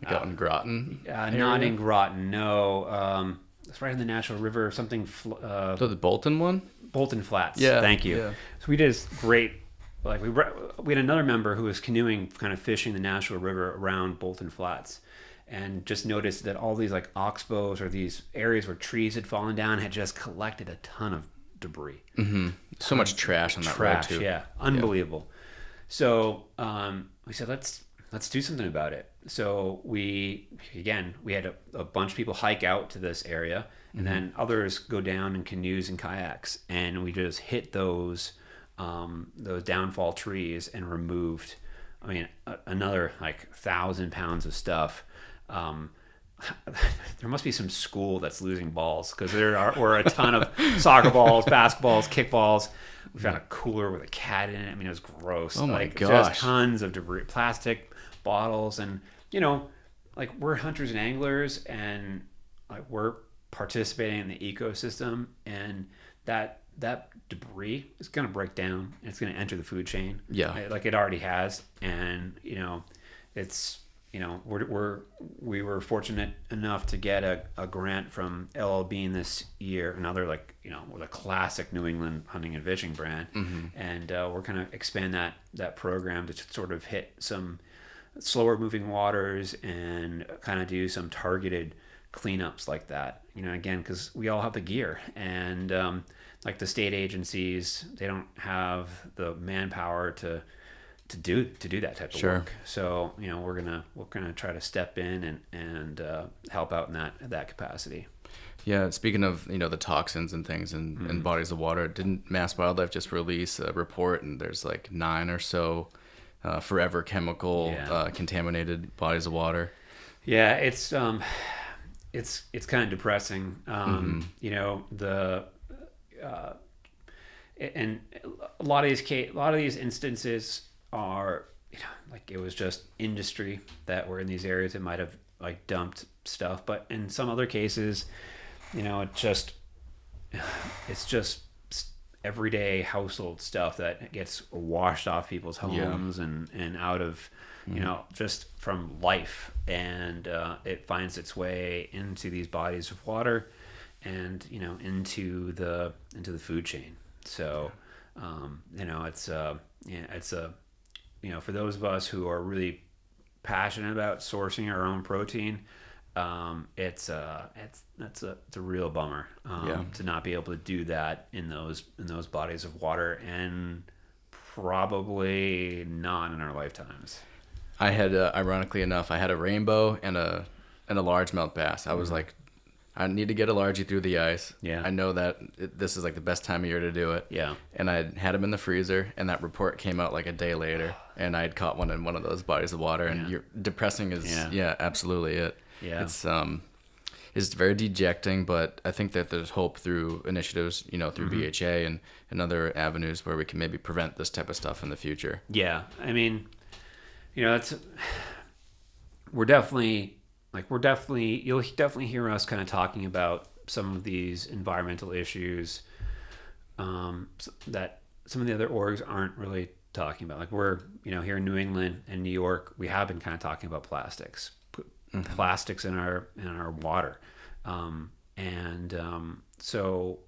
Out in Groton? Not in Groton, no. It's right on the National River. Something. So the Bolton one? Bolton Flats. Yeah. Thank you. Yeah. So we did this great. We had another member who was canoeing, kind of fishing the National River around Bolton Flats, and just noticed that all these oxbows or these areas where trees had fallen down had just collected a ton of debris. Mm-hmm. So much trash on that road too. Yeah, unbelievable. Yeah. So we said let's do something about it. So we had a bunch of people hike out to this area, and then others go down in canoes and kayaks, and we just hit those downfall trees and removed, another 1,000 pounds of stuff. there must be some school that's losing balls, because were a ton of soccer balls, basketballs, kickballs. We found a cooler with a cat in it. I mean, it was gross. Oh my like, gosh. Just tons of debris, plastic bottles, and like, we're hunters and anglers, and like, we're participating in the ecosystem, and that debris is going to break down, and it's going to enter the food chain. Yeah. Like it already has. And it's we were fortunate enough to get a grant from LL Bean this year, another, like, with a classic New England hunting and fishing brand. And we're going to expand that program to sort of hit some slower moving waters and kind of do some targeted cleanups like that. Again, because we all have the gear, and like the state agencies, they don't have the manpower to do that type of work. So we're gonna try to step in and help out in that capacity. Yeah, speaking of the toxins and things in bodies of water, didn't Mass Wildlife just release a report, and there's like 9 or so forever chemical contaminated bodies of water? Yeah, it's kind of depressing. And a lot of these instances are, like, it was just industry that were in these areas that might have, like, dumped stuff. But in some other cases, it's just everyday household stuff that gets washed off people's homes and out of, just from life. And it finds its way into these bodies of water and, into the food chain. So, it's for those of us who are really passionate about sourcing our own protein, it's a real bummer to not be able to do that in those bodies of water, and probably not in our lifetimes. I had, ironically enough, I had a rainbow and a largemouth bass. I was like, I need to get a largie through the ice. Yeah. I know that this is like the best time of year to do it. Yeah. And I had them in the freezer, and that report came out like a day later, and I had caught one in one of those bodies of water. And depressing is absolutely it. Yeah. It's very dejecting, but I think that there's hope through initiatives, through BHA and other avenues where we can maybe prevent this type of stuff in the future. Yeah. I mean, we're definitely, you'll definitely hear us kind of talking about some of these environmental issues that some of the other orgs aren't really talking about. Like, we're, here in New England and New York, we have been kind of talking about plastics in our water. So,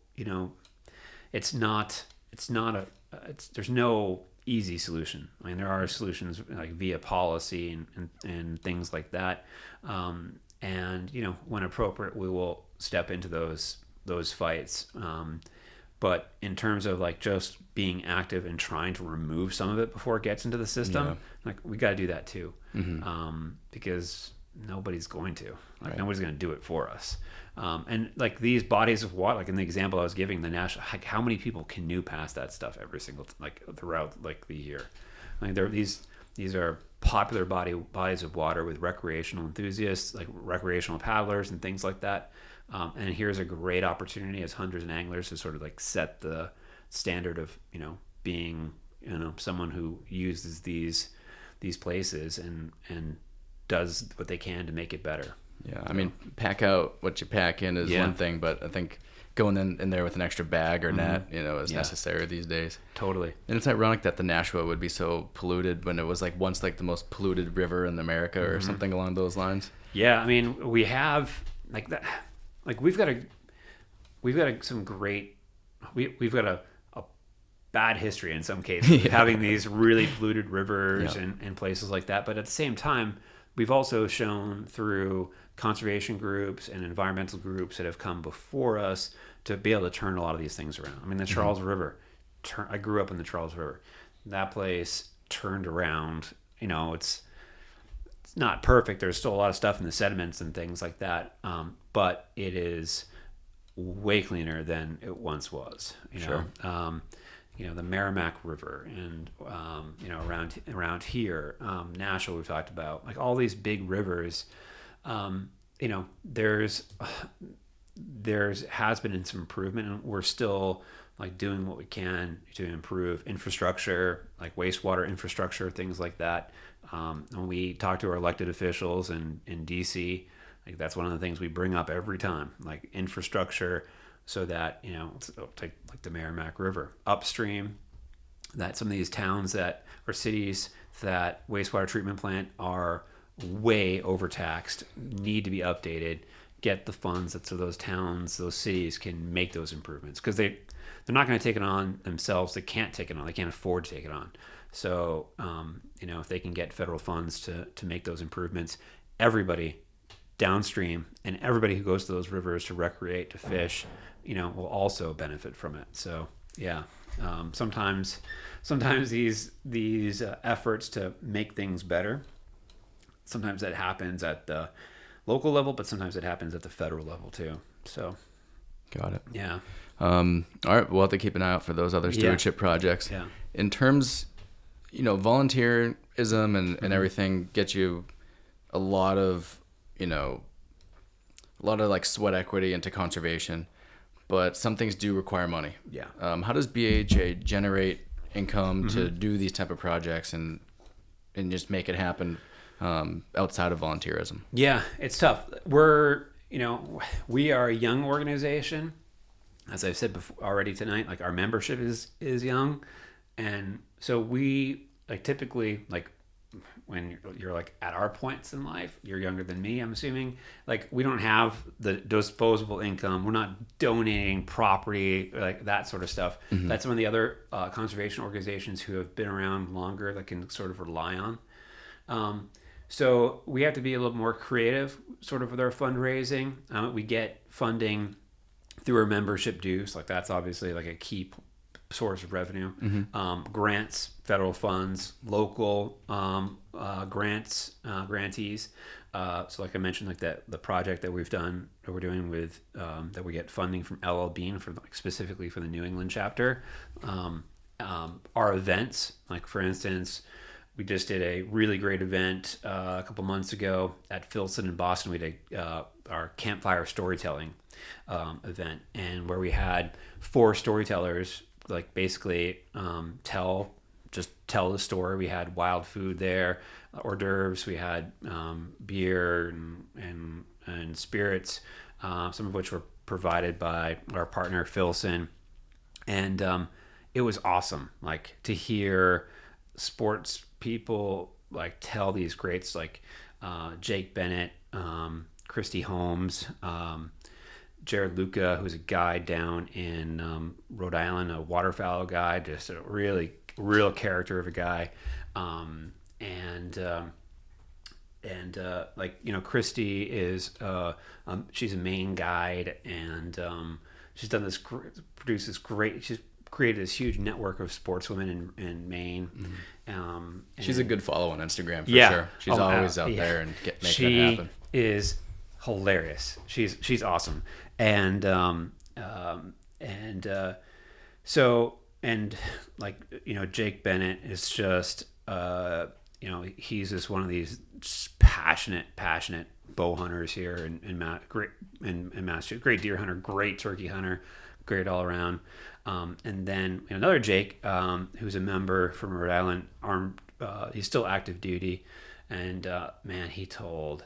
there's no easy solution. I mean, there are solutions like via policy and things like that. And when appropriate, we will step into those fights. But in terms of, like, just being active and trying to remove some of it before it gets into the system, like, we got to do that too. Because nobody's going to. Nobody's going to do it for us. And, like, these bodies of water, like in the example I was giving, the national, like, how many people canoe past that stuff every single throughout, like, the year? I mean, these are popular bodies of water with recreational enthusiasts, like recreational paddlers and things like that. And here's a great opportunity as hunters and anglers to sort of, like, set the standard of, being, someone who uses these places and does what they can to make it better. Yeah, I mean, pack out what you pack in is one thing, but I think going in there with an extra bag or net, is necessary these days. Totally. And it's ironic that the Nashua would be so polluted when it was, like, once, like, the most polluted river in America or something along those lines. Yeah, I mean, we have, like, that, like, we've got a bad history in some cases, having these really polluted rivers and places like that. But at the same time, we've also shown through conservation groups and environmental groups that have come before us to be able to turn a lot of these things around. I mean, the Charles River, I grew up in the Charles River. That place turned around. It's not perfect. There's still a lot of stuff in the sediments and things like that. But it is way cleaner than it once was. The Merrimack River and around here, Nashua we've talked about, like, all these big rivers. there's has been some improvement, and we're still like doing what we can to improve infrastructure, like wastewater infrastructure, things like that. When we talk to our elected officials in DC, like that's one of the things we bring up every time, like infrastructure, so that take like the Merrimack River upstream, that some of these towns that or cities that wastewater treatment plant are way overtaxed, need to be updated, get the funds that so those towns, those cities can make those improvements, because they're not going to take it on themselves. They can't take it on. They can't afford to take it on. So if they can get federal funds to make those improvements, everybody downstream and everybody who goes to those rivers to recreate, to fish, will also benefit from it. So yeah, sometimes these efforts to make things better, sometimes that happens at the local level, but sometimes it happens at the federal level too. So got it. Yeah. All right, we'll have to keep an eye out for those other stewardship projects. Yeah. In terms, volunteerism and everything gets you a lot of like sweat equity into conservation, but some things do require money. Yeah. How does BHA generate income to do these type of projects and just make it happen outside of volunteerism? Yeah, it's tough. We are a young organization. As I've said before already tonight, like our membership is young. And so we like typically, like when you're like at our points in life, you're younger than me, I'm assuming, like we don't have the disposable income. We're not donating property, like that sort of stuff. Mm-hmm. That's some of the other conservation organizations who have been around longer that can sort of rely on. So we have to be a little more creative sort of with our fundraising. We get funding through our membership dues. Like that's obviously like a key source of revenue. Mm-hmm. Grants, federal funds, local grantees. So like I mentioned, like the project that we're doing with, that we get funding from LL Bean for like specifically for the New England chapter. Our events, like for instance, we just did a really great event a couple months ago at Filson in Boston. We did our campfire storytelling event, and where we had 4 storytellers, like basically tell the story. We had wild food there, hors d'oeuvres. We had beer and spirits, some of which were provided by our partner Filson, and it was awesome. Like to hear sports people like tell these greats like Jake Bennett, Christy Holmes, Jared Luca, who's a guide down in Rhode Island, a waterfowl guide, just a really real character of a guy, Christy is she's a Maine guide, and she's done this, she's created this huge network of sportswomen in Maine. Mm-hmm. She's a good follow on Instagram for yeah. sure. She's always out there and making it happen. She is hilarious. She's awesome. And Jake Bennett is just he's just one of these passionate bow hunters here in Massachusetts. Great deer hunter, great turkey hunter, great all around. And then another Jake, who's a member from Rhode Island, armed. He's still active duty, and man, he told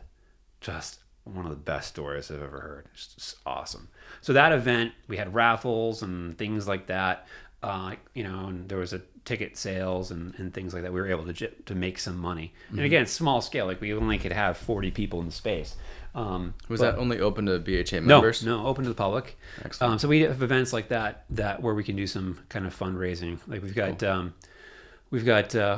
just one of the best stories I've ever heard. It's just awesome. So that event, we had raffles and things like that. And there was a ticket sales and things like that. We were able to make some money. Mm-hmm. And again, it's small scale. Like we only could have 40 people in the space. Was that only open to BHA members? No, open to the public. Excellent. So we have events like that where we can do some kind of fundraising. Like we've got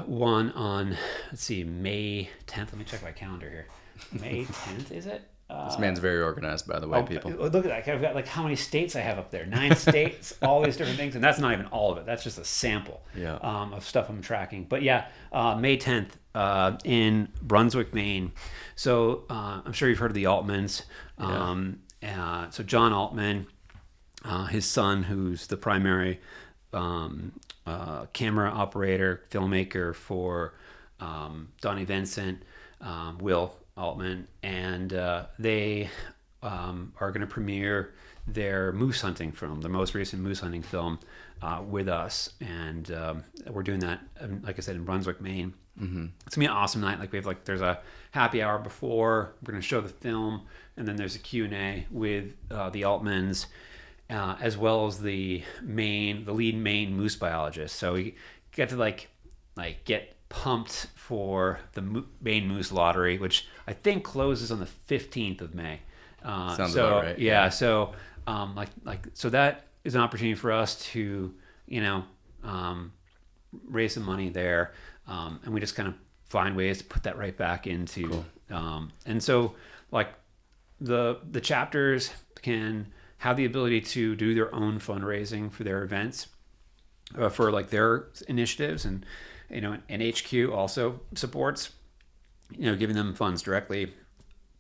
one on, let's see, May 10th. Let me check my calendar here. May 10th, is it? This man's very organized, by the way, people. Look at that. I've got like how many states I have up there. 9 states, all these different things. And that's not even all of it. That's just a sample of stuff I'm tracking. But yeah, May 10th in Brunswick, Maine. So I'm sure you've heard of the Altmans. So John Altman, his son, who's the primary camera operator, filmmaker for Donnie Vincent, Will Altman, and they are going to premiere their moose hunting film, the most recent moose hunting film, with us, and we're doing that, like I said, in Brunswick, Maine. Mm-hmm. It's gonna be an awesome night. Like there's a happy hour before. We're gonna show the film, and then there's a Q&A with the Altmans, as well as the lead Maine moose biologist. So we get to get pumped for the Maine Moose Lottery, which I think closes on the 15th of May. Sounds about right. Yeah. So so that is an opportunity for us to, raise some money there. And we just kind of find ways to put that right back into, and so the chapters can have the ability to do their own fundraising for their events, for their initiatives, and HQ also supports, giving them funds directly,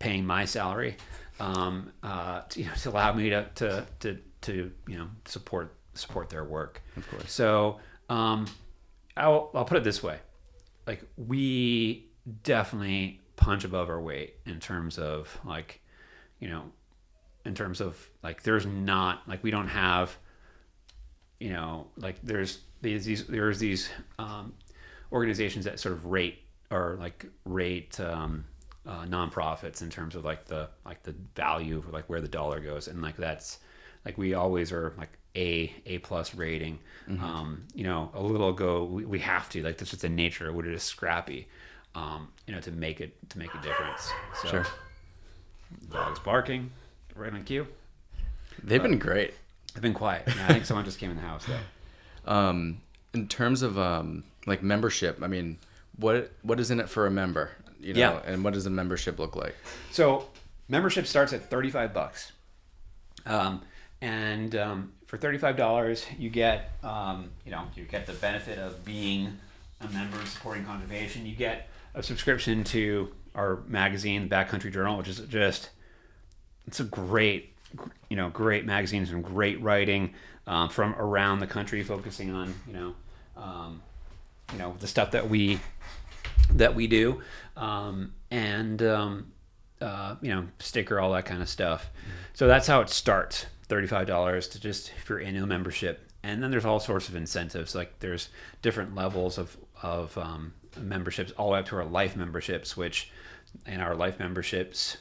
paying my salary, to allow me to support their work. Of course. So I'll put it this way. We definitely punch above our weight in terms of there's not, we don't have, there's these organizations that sort of rate nonprofits in terms of the value of where the dollar goes, and that's we always are A plus rating. Mm-hmm. A little ago we have to, that's just the nature of what it is, scrappy, to make a difference. So, sure. Dogs barking right on cue. They've been great. They've been quiet. Yeah, I think someone just came in the house though. In terms of membership, I mean, what is in it for a member? And what does a membership look like? So membership starts at $35. For $35, you get, you get the benefit of being a member and supporting conservation. You get a subscription to our magazine, the Backcountry Journal, which is it's a great magazine, some great writing from around the country, focusing on, the stuff that we do, sticker, all that kind of stuff. So that's how it starts. $35 to just for annual membership, and then there's all sorts of incentives. There's different levels of memberships, all the way up to our life memberships, which in our life memberships,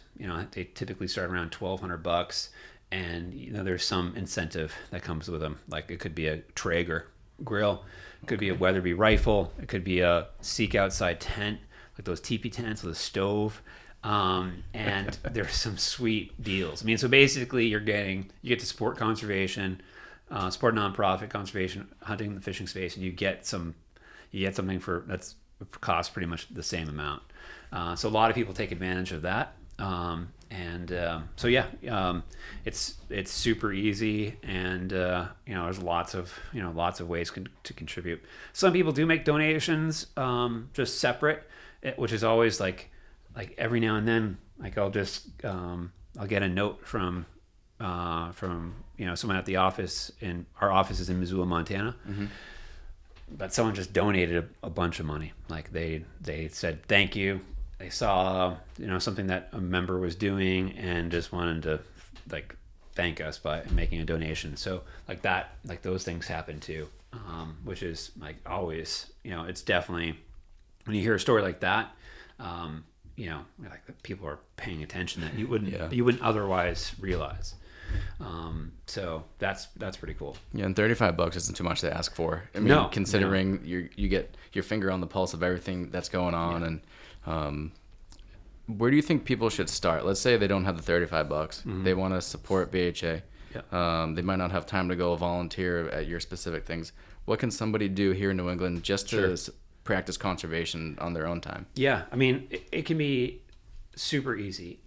they typically start around $1,200, and there's some incentive that comes with them. It could be a Traeger grill, it could be a Weatherby rifle, it could be a Seek Outside tent, those teepee tents with a stove. And there's some sweet deals. I mean, so basically you get to support conservation, support nonprofit conservation, hunting, the fishing space, and you get something that's costs pretty much the same amount. So a lot of people take advantage of that. It's super easy, and there's lots of ways to contribute. Some people do make donations, just separate, which is always every now and then, I'll get a note from someone at the office, and our office is in Missoula, Montana. Mm-hmm. But someone just donated a bunch of money. They said thank you. They saw something that a member was doing and just wanted to thank us by making a donation. So those things happen too, which is always, it's definitely, when you hear a story like that, people are paying attention that you wouldn't otherwise realize. So that's pretty cool. Yeah, and $35 isn't too much to ask for. I mean, considering you get your finger on the pulse of everything that's going on, and where do you think people should start? Let's say they don't have the $35. Mm-hmm. They want to support BHA. Yeah. They might not have time to go volunteer at your specific things. What can somebody do here in New England just to practice conservation on their own time? Yeah, I mean, it can be super easy.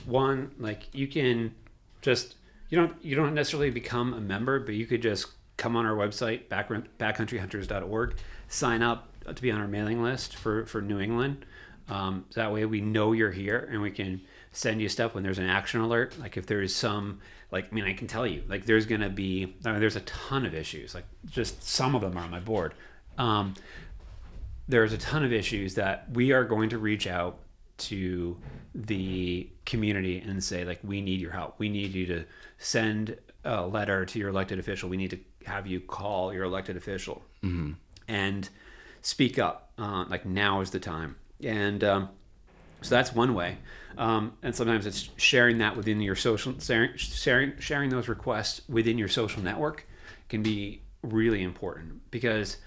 One, you can just, you don't necessarily become a member, but you could just come on our website, backcountryhunters.org, sign up to be on our mailing list for New England. That way we know you're here, and we can send you stuff when there's an action alert. If there is some, I can tell you, there's going to be, there's a ton of issues. Just some of them are on my board. There's a ton of issues that we are going to reach out to the community and say, like, we need your help. We need you to send a letter to your elected official. We need to have you call your elected official and speak up. Like, now is the time. And so that's one way. And sometimes it's sharing that within your sharing those requests within your social network can be really important, because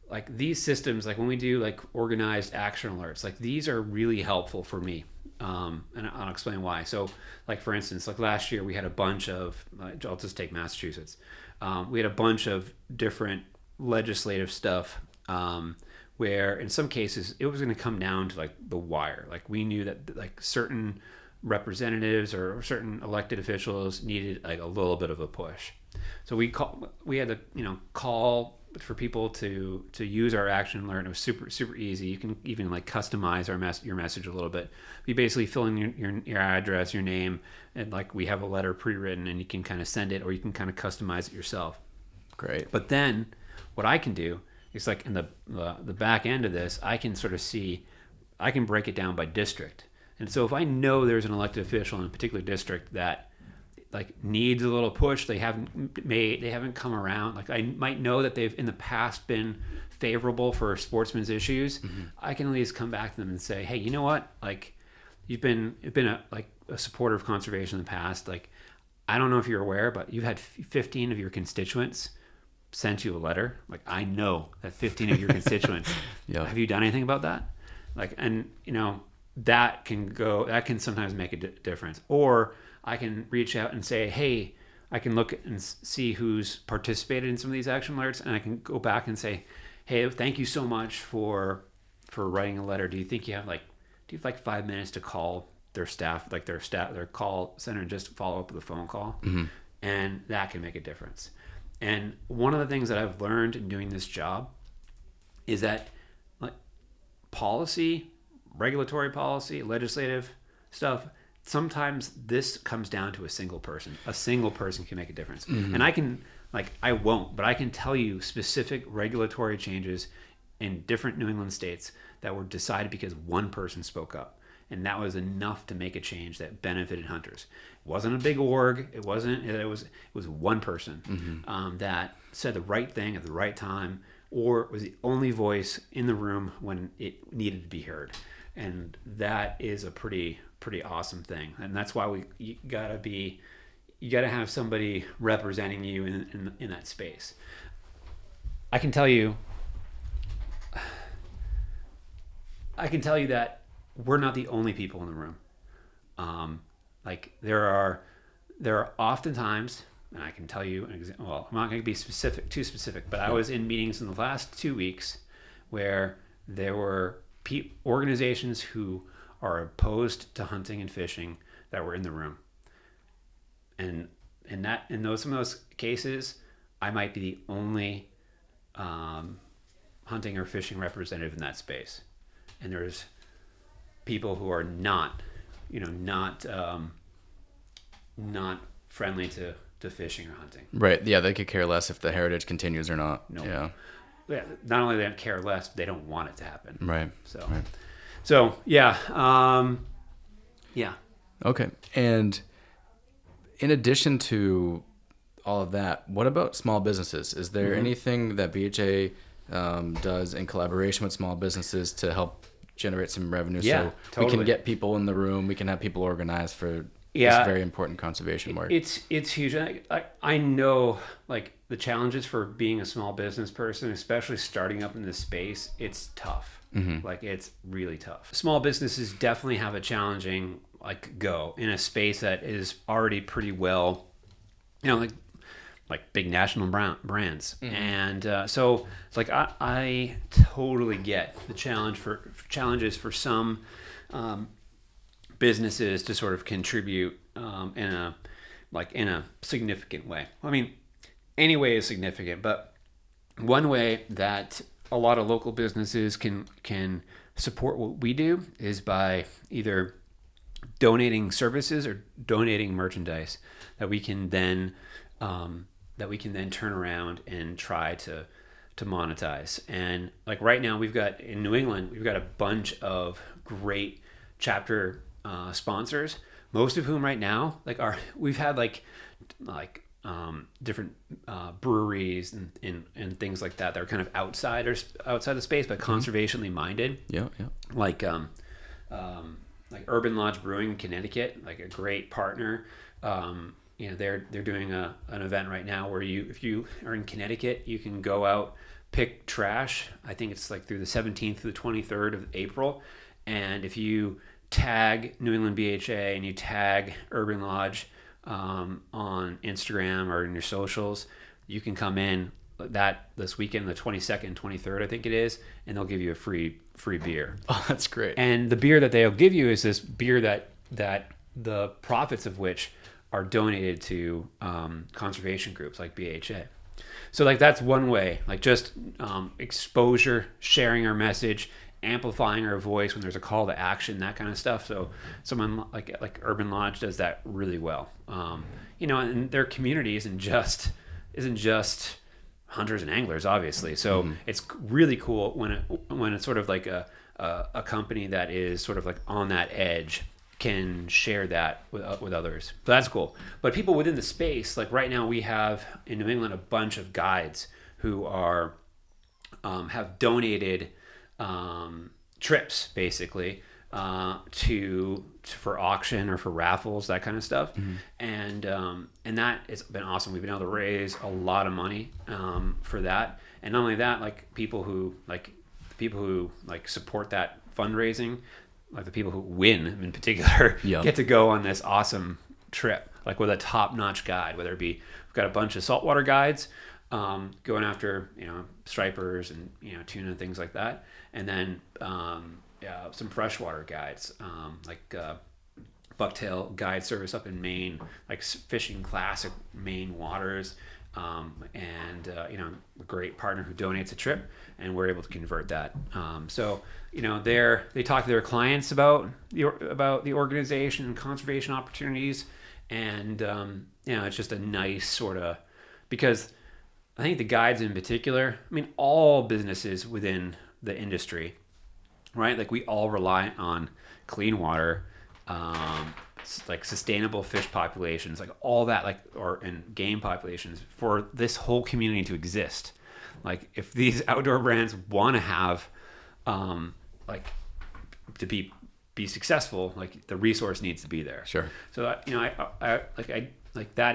like these systems, like when we do like organized action alerts, like these are really helpful for me. And I'll explain why. So like, for instance, like last year we had a bunch of, I'll just take Massachusetts. We had a bunch of different legislative stuff, where in some cases it was going to come down to like the wire. Like we knew that like certain representatives or certain elected officials needed like a little bit of a push. So we had to, call for people to use our action alert. It was super easy. You can even like customize your message a little bit. You basically fill in your address, your name, and like we have a letter pre-written, and you can kind of send it, or you can kind of customize it yourself. Great. But then what I can do is like in the back end of this, I can sort of see, I can break it down by district. And so if I know there's an elected official in a particular district that like needs a little push, they haven't come around, like I might know that they've in the past been favorable for sportsmen's issues, I can at least come back to them and say, hey, you know what, like you've been a supporter of conservation in the past. Like, I don't know if you're aware, but you've had 15 of your constituents sent you a letter. Like, I know that 15 of your constituents. Yeah. Have you done anything about that? Like, and that can sometimes make a difference. Or I can reach out and say, hey, I can look and see who's participated in some of these action alerts, and I can go back and say, hey, thank you so much for writing a letter. Do you have 5 minutes to call their call center, and just follow up with a phone call? And that can make a difference. And one of the things that I've learned in doing this job is that like policy, regulatory policy, legislative stuff, sometimes this comes down to a single person. A single person can make a difference. And I won't, but I can tell you specific regulatory changes in different New England states that were decided because one person spoke up. And that was enough to make a change that benefited hunters. It wasn't a big org. It was one person that said the right thing at the right time, or was the only voice in the room when it needed to be heard. And that is a pretty awesome thing. And that's why you gotta have somebody representing you in that space. I can tell you that we're not the only people in the room. Like there are oftentimes, and I can tell you an example. Well, I'm not going to be too specific, but I was in meetings in the last 2 weeks where there were organizations who are opposed to hunting and fishing that were in the room, and in some of those cases, I might be the only hunting or fishing representative in that space, and there's people who are not friendly to fishing or hunting. Right. Yeah, they could care less if the heritage continues or not. No. Yeah. Not only they don't care less, they don't want it to happen. Right. So yeah. Yeah. Okay. And in addition to all of that, what about small businesses? Is there anything that BHA does in collaboration with small businesses to help generate some revenue? Yeah, so totally. We can get people in the room, we can have people organized for this very important conservation work. It's huge. I know like the challenges for being a small business person, especially starting up in this space, it's tough. Like it's really tough. Small businesses definitely have a challenging go in a space that is already pretty well, like big national brands. And so it's like I totally get the challenges for some businesses to sort of contribute in a significant way. I mean, any way is significant, but one way that a lot of local businesses can support what we do is by either donating services or donating merchandise that we can then turn around and try to monetize. And like right now in New England, we've got a bunch of great chapter sponsors, most of whom right now we've had different breweries and things like that that are kind of outside the space, but conservationally minded. Yeah. Like Urban Lodge Brewing in Connecticut, like a great partner. They're doing an event right now where if you are in Connecticut, you can go out, pick trash. I think it's like through the 17th to the 23rd of April. And if you tag New England BHA and you tag Urban Lodge on Instagram or in your socials, you can come in this weekend, the 22nd, 23rd, I think it is, and they'll give you a free beer. Oh, that's great. And the beer that they'll give you is this beer that the profits of which are donated to conservation groups like BHA. So like that's one way, like just exposure, sharing our message, amplifying our voice when there's a call to action, that kind of stuff. So someone like Urban Lodge does that really well. And their community isn't just hunters and anglers, obviously. So it's really cool when it's sort of like a company that is sort of like on that edge can share that with others. So that's cool. But people within the space, like right now we have in New England a bunch of guides who are have donated trips basically for auction or for raffles, that kind of stuff. And that has been awesome. We've been able to raise a lot of money for that. And not only that, like people who support that fundraising, like the people who win in particular, get to go on this awesome trip, like with a top-notch guide, whether it be, we've got a bunch of saltwater guides going after, stripers and, tuna and things like that. And then some freshwater guides, like bucktail guide service up in Maine, like fishing classic Maine waters. And a great partner who donates a trip, and we're able to convert that. They talk to their clients about the organization and conservation opportunities, and it's just a nice sort of, because I think the guides in particular, I mean, all businesses within the industry, right? Like we all rely on clean water, like sustainable fish populations, like all that, and game populations for this whole community to exist. Like if these outdoor brands want to have, to be successful, like the resource needs to be there. Sure. So that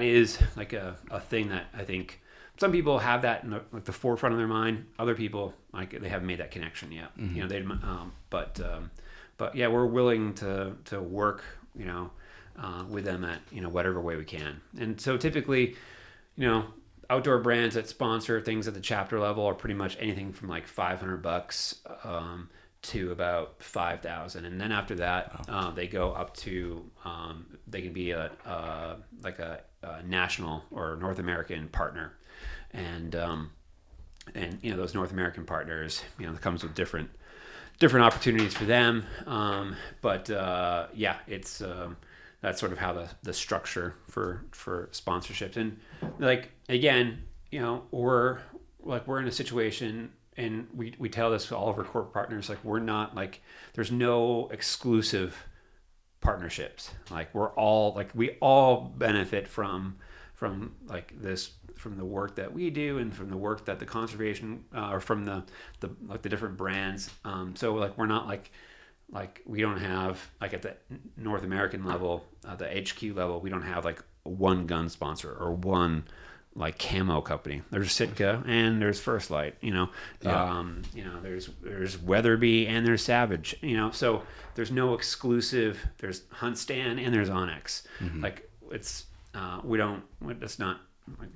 is like a thing that I think some people have that in the forefront of their mind. Other people, they haven't made that connection yet. But yeah, we're willing to work, with them at, whatever way we can. And so typically, outdoor brands that sponsor things at the chapter level are pretty much anything from like $500 to about $5,000. And then after that, they go up to, they can be a national or North American partner. And those North American partners, it comes with different opportunities for them. It's that's sort of how the structure for sponsorships. And like, again, we're in a situation, and we tell this to all of our corporate partners, like we're not like, there's no exclusive partnerships. Like we all benefit from like this, from the work that we do and from the work that the conservation or from the different brands. So like we're not like we don't have, like at the North American level, the HQ level, we don't have like one gun sponsor or one like camo company. There's Sitka and there's First Light, there's Weatherby and there's Savage, so there's no exclusive. There's Hunt Stand and there's Onyx. Like it's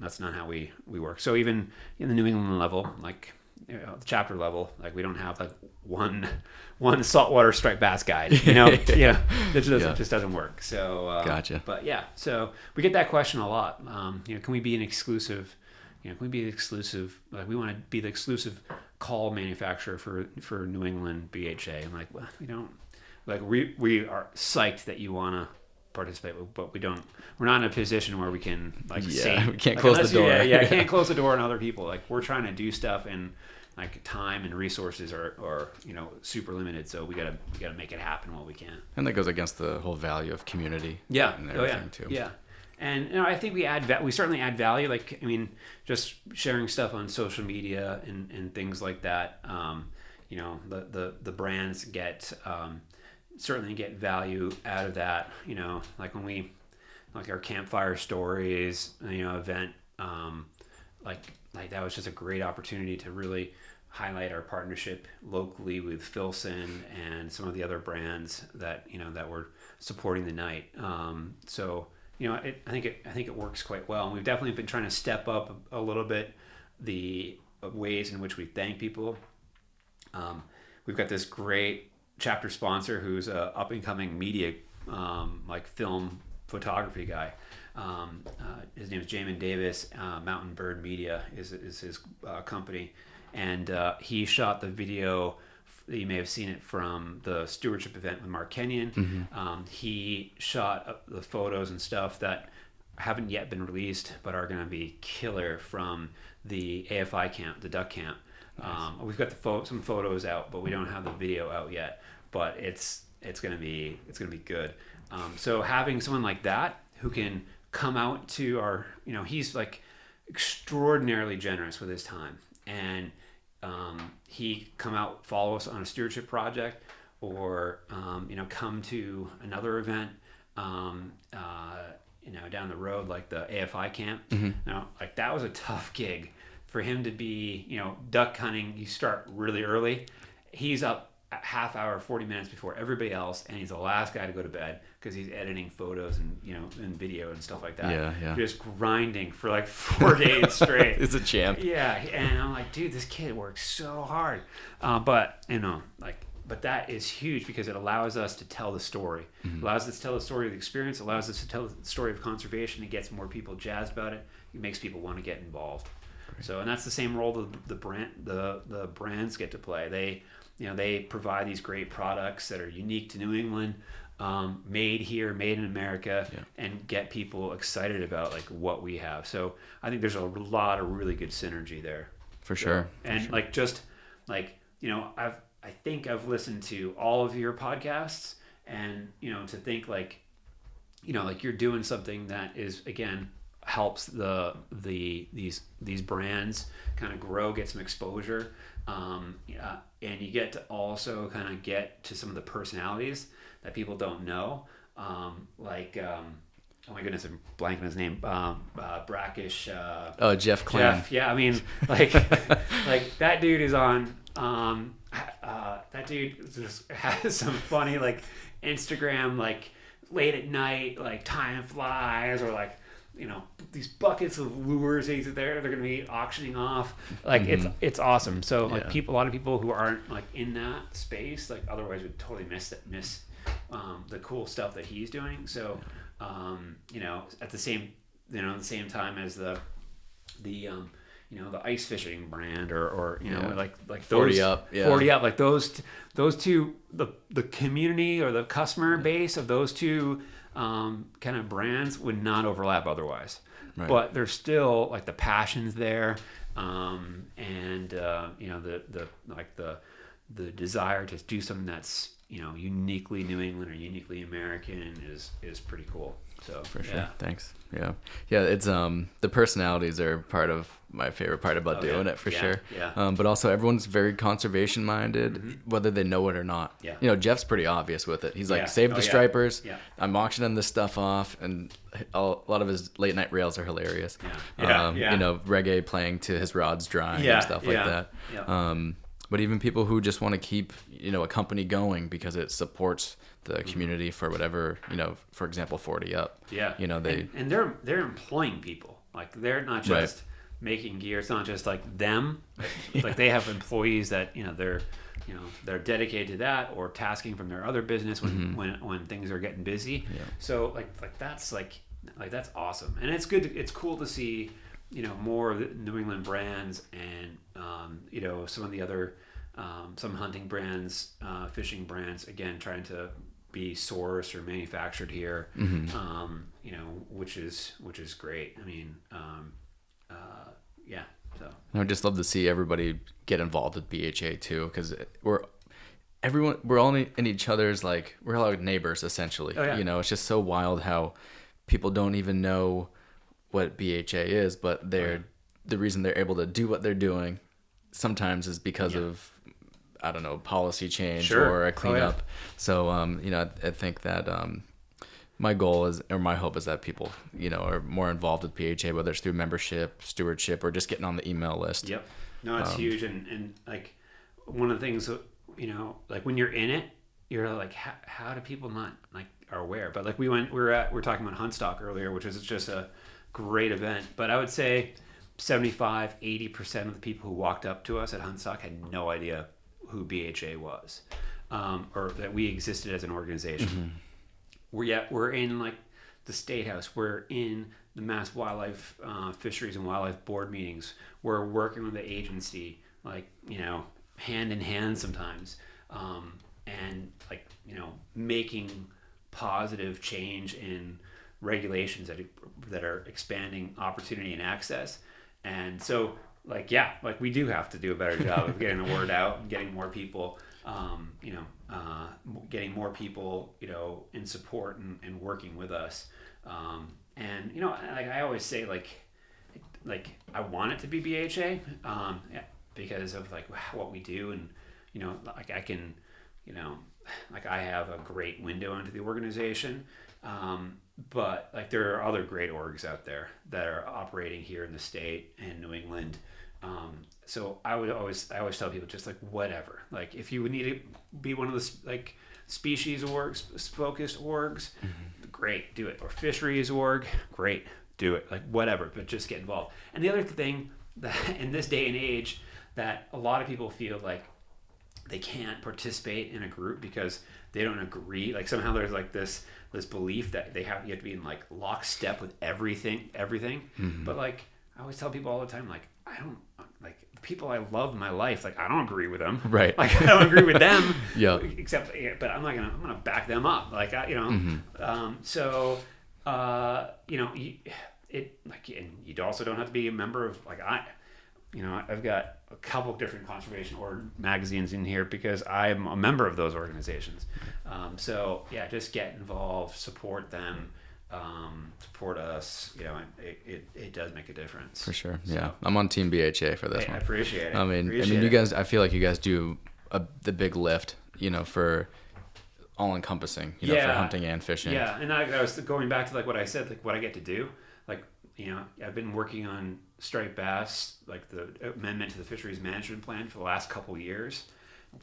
that's not how we work. So even in the New England level, like the chapter level, like we don't have like one saltwater striped bass guide. It just doesn't work. So gotcha. But yeah, so we get that question a lot. Can we be an exclusive? Can we be the exclusive? Like we want to be the exclusive call manufacturer for New England BHA. I'm like, well, we don't. Like we are psyched that you want to participate, but we're not in a position where we can say, we can't close the door. I can't close the door on other people. Like we're trying to do stuff and like time and resources are super limited. So we gotta make it happen while we can. And that goes against the whole value of community. Yeah. And everything too. Yeah. And I think we certainly add value. Like, I mean, just sharing stuff on social media and things like that. The brands certainly get value out of that. Like when we, like our campfire stories, event, like that was just a great opportunity to really highlight our partnership locally with Filson and some of the other brands that that were supporting the night. I think it works quite well, and we've definitely been trying to step up a little bit the ways in which we thank people. We've got this great chapter sponsor who's a up and coming media, like film photography guy. His name is Jamin Davis. Mountain Bird Media is his company, and he shot the video. You may have seen it from the stewardship event with Mark Kenyon. Mm-hmm. He shot the photos and stuff that haven't yet been released, but are going to be killer from the AFI camp, the duck camp. Nice. We've got some photos out, but we don't have the video out yet. But it's going to be good. So having someone like that who can come out to our, he's like extraordinarily generous with his time, and he come out, follow us on a stewardship project, or come to another event down the road, like the AFI camp. Mm-hmm. Like that was a tough gig for him to be. Duck hunting, you start really early. He's up a half hour, 40 minutes before everybody else, and he's the last guy to go to bed because he's editing photos and and video and stuff like that. Yeah. Just grinding for like 4 days straight. He's a champ. Yeah, and I'm like, dude, this kid works so hard. But that is huge because it allows us to tell the story. Mm-hmm. Allows us to tell the story of the experience. Allows us to tell the story of conservation. It gets more people jazzed about it. It makes people want to get involved. Great. So, and that's the same role the brands get to play. They provide these great products that are unique to New England, made here, made in America, and get people excited about like what we have. So I think there's a lot of really good synergy there. For sure. And I think I've listened to all of your podcasts, and to think like you're doing something that is, again, helps these brands kind of grow, get some exposure, and you get to also kind of get to some of the personalities that people don't know, oh my goodness, I'm blanking his name, Brackish. Jeff Clan. Jeff, yeah, I mean, like that dude is on. That dude just has some funny like Instagram, like late at night, like time flies, or like these buckets of lures they're going to be auctioning off. Like it's awesome. So like a lot of people who aren't like in that space, like otherwise would totally miss the cool stuff that he's doing. So at the same time as the ice fishing brand or like those 40 up, 40 up, like those two, the community or the customer base of those two kind of brands would not overlap otherwise. Right. But there's still like the passions there, and the desire to do something that's uniquely New England or uniquely American is pretty cool. So for sure. Thanks. Yeah. It's the personalities are part of my favorite part about doing it for sure. Yeah. But also everyone's very conservation minded, whether they know it or not. Yeah. Jeff's pretty obvious with it. He's like, save the stripers. Yeah. I'm auctioning this stuff off, and a lot of his late night rails are hilarious. Reggae playing to his rods drying and stuff like that. Yeah. But even people who just want to keep, a company going because it supports the community for whatever, for example, 40 up. Yeah. And they're employing people. Like they're not just making gear. It's not just like them. Like they have employees that, they're dedicated to that or tasking from their other business when things are getting busy. Yeah. So that's awesome. And it's good. It's cool to see, more of the New England brands and, some of the other, some hunting brands, fishing brands, again, trying to be sourced or manufactured here, which is great. I mean, yeah. So I would just love to see everybody get involved with BHA too, because we're all in each other's, like, we're all neighbors essentially. Oh, yeah. You know, it's just so wild how people don't even know what BHA is, but the reason they're able to do what they're doing sometimes is because of, I don't know, policy change or a cleanup. So I think that my goal is, or my hope is, that people, are more involved with BHA, whether it's through membership, stewardship, or just getting on the email list. Yep. No, it's huge. And like, one of the things that, like, when you're in it, you're like, how do people not, like, are aware? But like, we were talking about Huntstock earlier, which is just a great event. But I would say 75-80% of the people who walked up to us at Huntstock had no idea who BHA was, or that we existed as an organization. Mm-hmm. We're in, like, the State House. We're in the Mass Wildlife Fisheries and Wildlife Board meetings. We're working with the agency, like, hand in hand sometimes, and, like, making positive change in regulations that are expanding opportunity and access. And so, like, we do have to do a better job of getting the word out and getting more people, in support and working with us. And, like I always say, like I want it to be BHA, because of, like, what we do. And, like, I can, like, I have a great window into the organization. But, like, there are other great orgs out there that are operating here in the state and New England. So I always tell people, just, like, whatever. Like, if you would need to be one of the, like, species orgs, focused orgs, great, do it. Or fisheries org, great, do it. Like, whatever, but just get involved. And the other thing that in this day and age that a lot of people feel like they can't participate in a group because they don't agree. Like, somehow there's, like, this belief that you have to be in, like, lockstep with everything. Mm-hmm. But, like, I always tell people all the time, like, I don't, like, the people I love in my life, like, I don't agree with them. Right. Like, I don't agree with them. Yeah. But I'm gonna back them up. Like, and you also don't have to be a member of, like, I've got a couple different conservation magazines in here because I'm a member of those organizations. Just get involved, support them, support us. It does make a difference. For sure. So, yeah, I'm on Team BHA for this one. I appreciate it. I mean, you guys. I feel like you guys do the big lift. For all encompassing. For hunting and fishing. Yeah, and I was going back to, like, what I said, like, what I get to do. Like, I've been working on striped bass, like the amendment to the fisheries management plan, for the last couple years.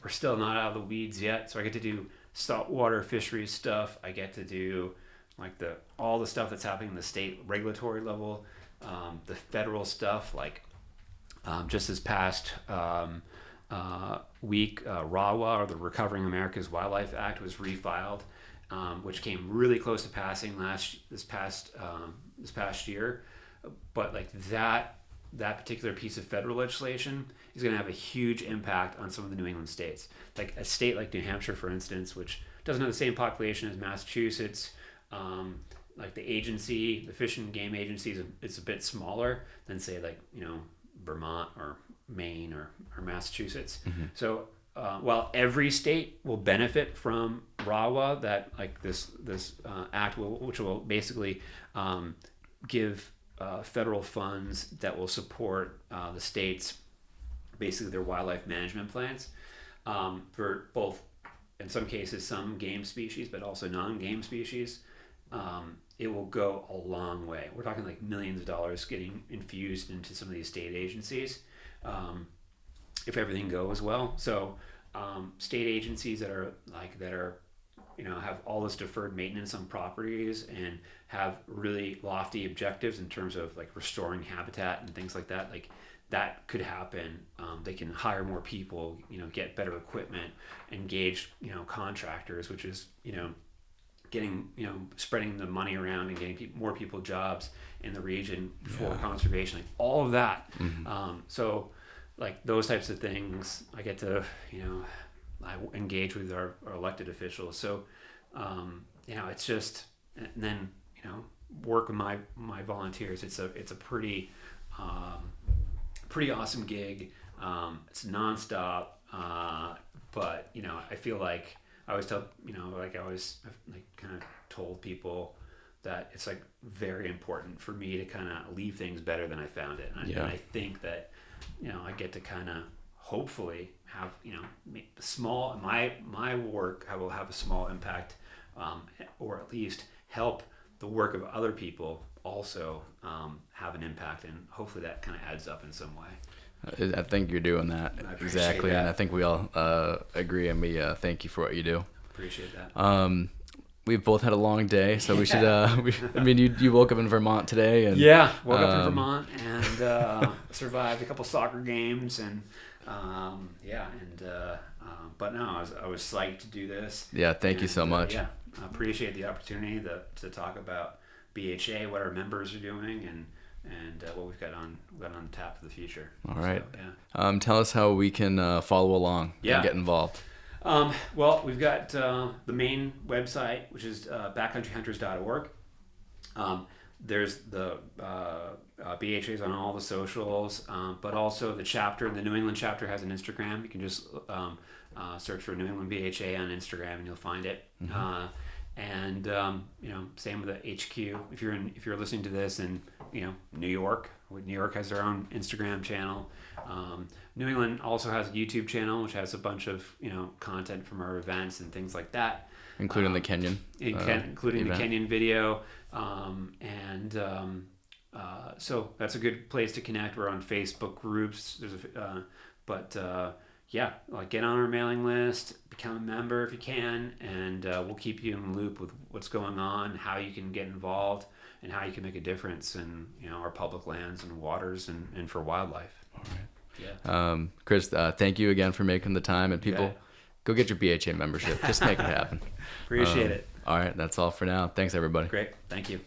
We're still not out of the weeds yet, so I get to do saltwater fisheries stuff. I get to do, like, all the stuff that's happening in the state regulatory level, the federal stuff, like, just this past week, RAWA, or the Recovering America's Wildlife Act, was refiled, which came really close to passing this past year. But, like, that particular piece of federal legislation is going to have a huge impact on some of the New England states. Like, a state like New Hampshire, for instance, which doesn't have the same population as Massachusetts. Like, the Fish and Game Agency is a bit smaller than, say, like, Vermont or Maine or Massachusetts. Mm-hmm. So while every state will benefit from RAWA, that, like, this act which will basically give federal funds that will support the states, basically their wildlife management plans, for both, in some cases, some game species, but also non-game species. It will go a long way. We're talking, like, millions of dollars getting infused into some of these state agencies, if everything goes well. So state agencies that are have all this deferred maintenance on properties and have really lofty objectives in terms of, like, restoring habitat and things like that, like, that could happen. They can hire more people, get better equipment, engage, contractors, which is, getting, spreading the money around and getting more people jobs in the region for conservation, like, all of that. Mm-hmm. So, like, those types of things, I get to, I engage with our elected officials. So, it's just, and then, work with my volunteers. It's a pretty, pretty awesome gig. It's nonstop, but I feel like I always tell kind of told people that it's like very important for me to kind of leave things better than I found it, and I think that I get to kind of hopefully have make small my work. I will have a small impact, or at least help the work of other people also have an impact, and hopefully that kind of adds up in some way. I think you're doing that exactly, and I think we all agree, and we thank you for what you do. Appreciate that. We've both had a long day, so we should. You woke up in Vermont today, and woke up in Vermont and survived a couple soccer games, and but no, I was psyched to do this. Yeah, thank you so much. I appreciate the opportunity to talk about BHA, what our members are doing, and what we've got on tap for the future. All right. So, tell us how we can follow along and get involved. Well, we've got the main website, which is backcountryhunters.org. There's the BHAs on all the socials, but also the New England chapter has an Instagram. You can just search for New England BHA on Instagram and you'll find it. Mm-hmm. Same with the HQ. If you're listening to this in New York has their own Instagram channel. New England also has a YouTube channel which has a bunch of content from our events and things like that, including the Kenyon, including the Kenyon video, so that's a good place to connect. We're on Facebook groups. Get on our mailing list, become a member if you can, and we'll keep you in the loop with what's going on, how you can get involved, and how you can make a difference in our public lands and waters and for wildlife. All right. Yeah. Chris, thank you again for making the time, and people, go get your BHA membership. Just make it happen. Appreciate it. All right, that's all for now. Thanks, everybody. Great. Thank you.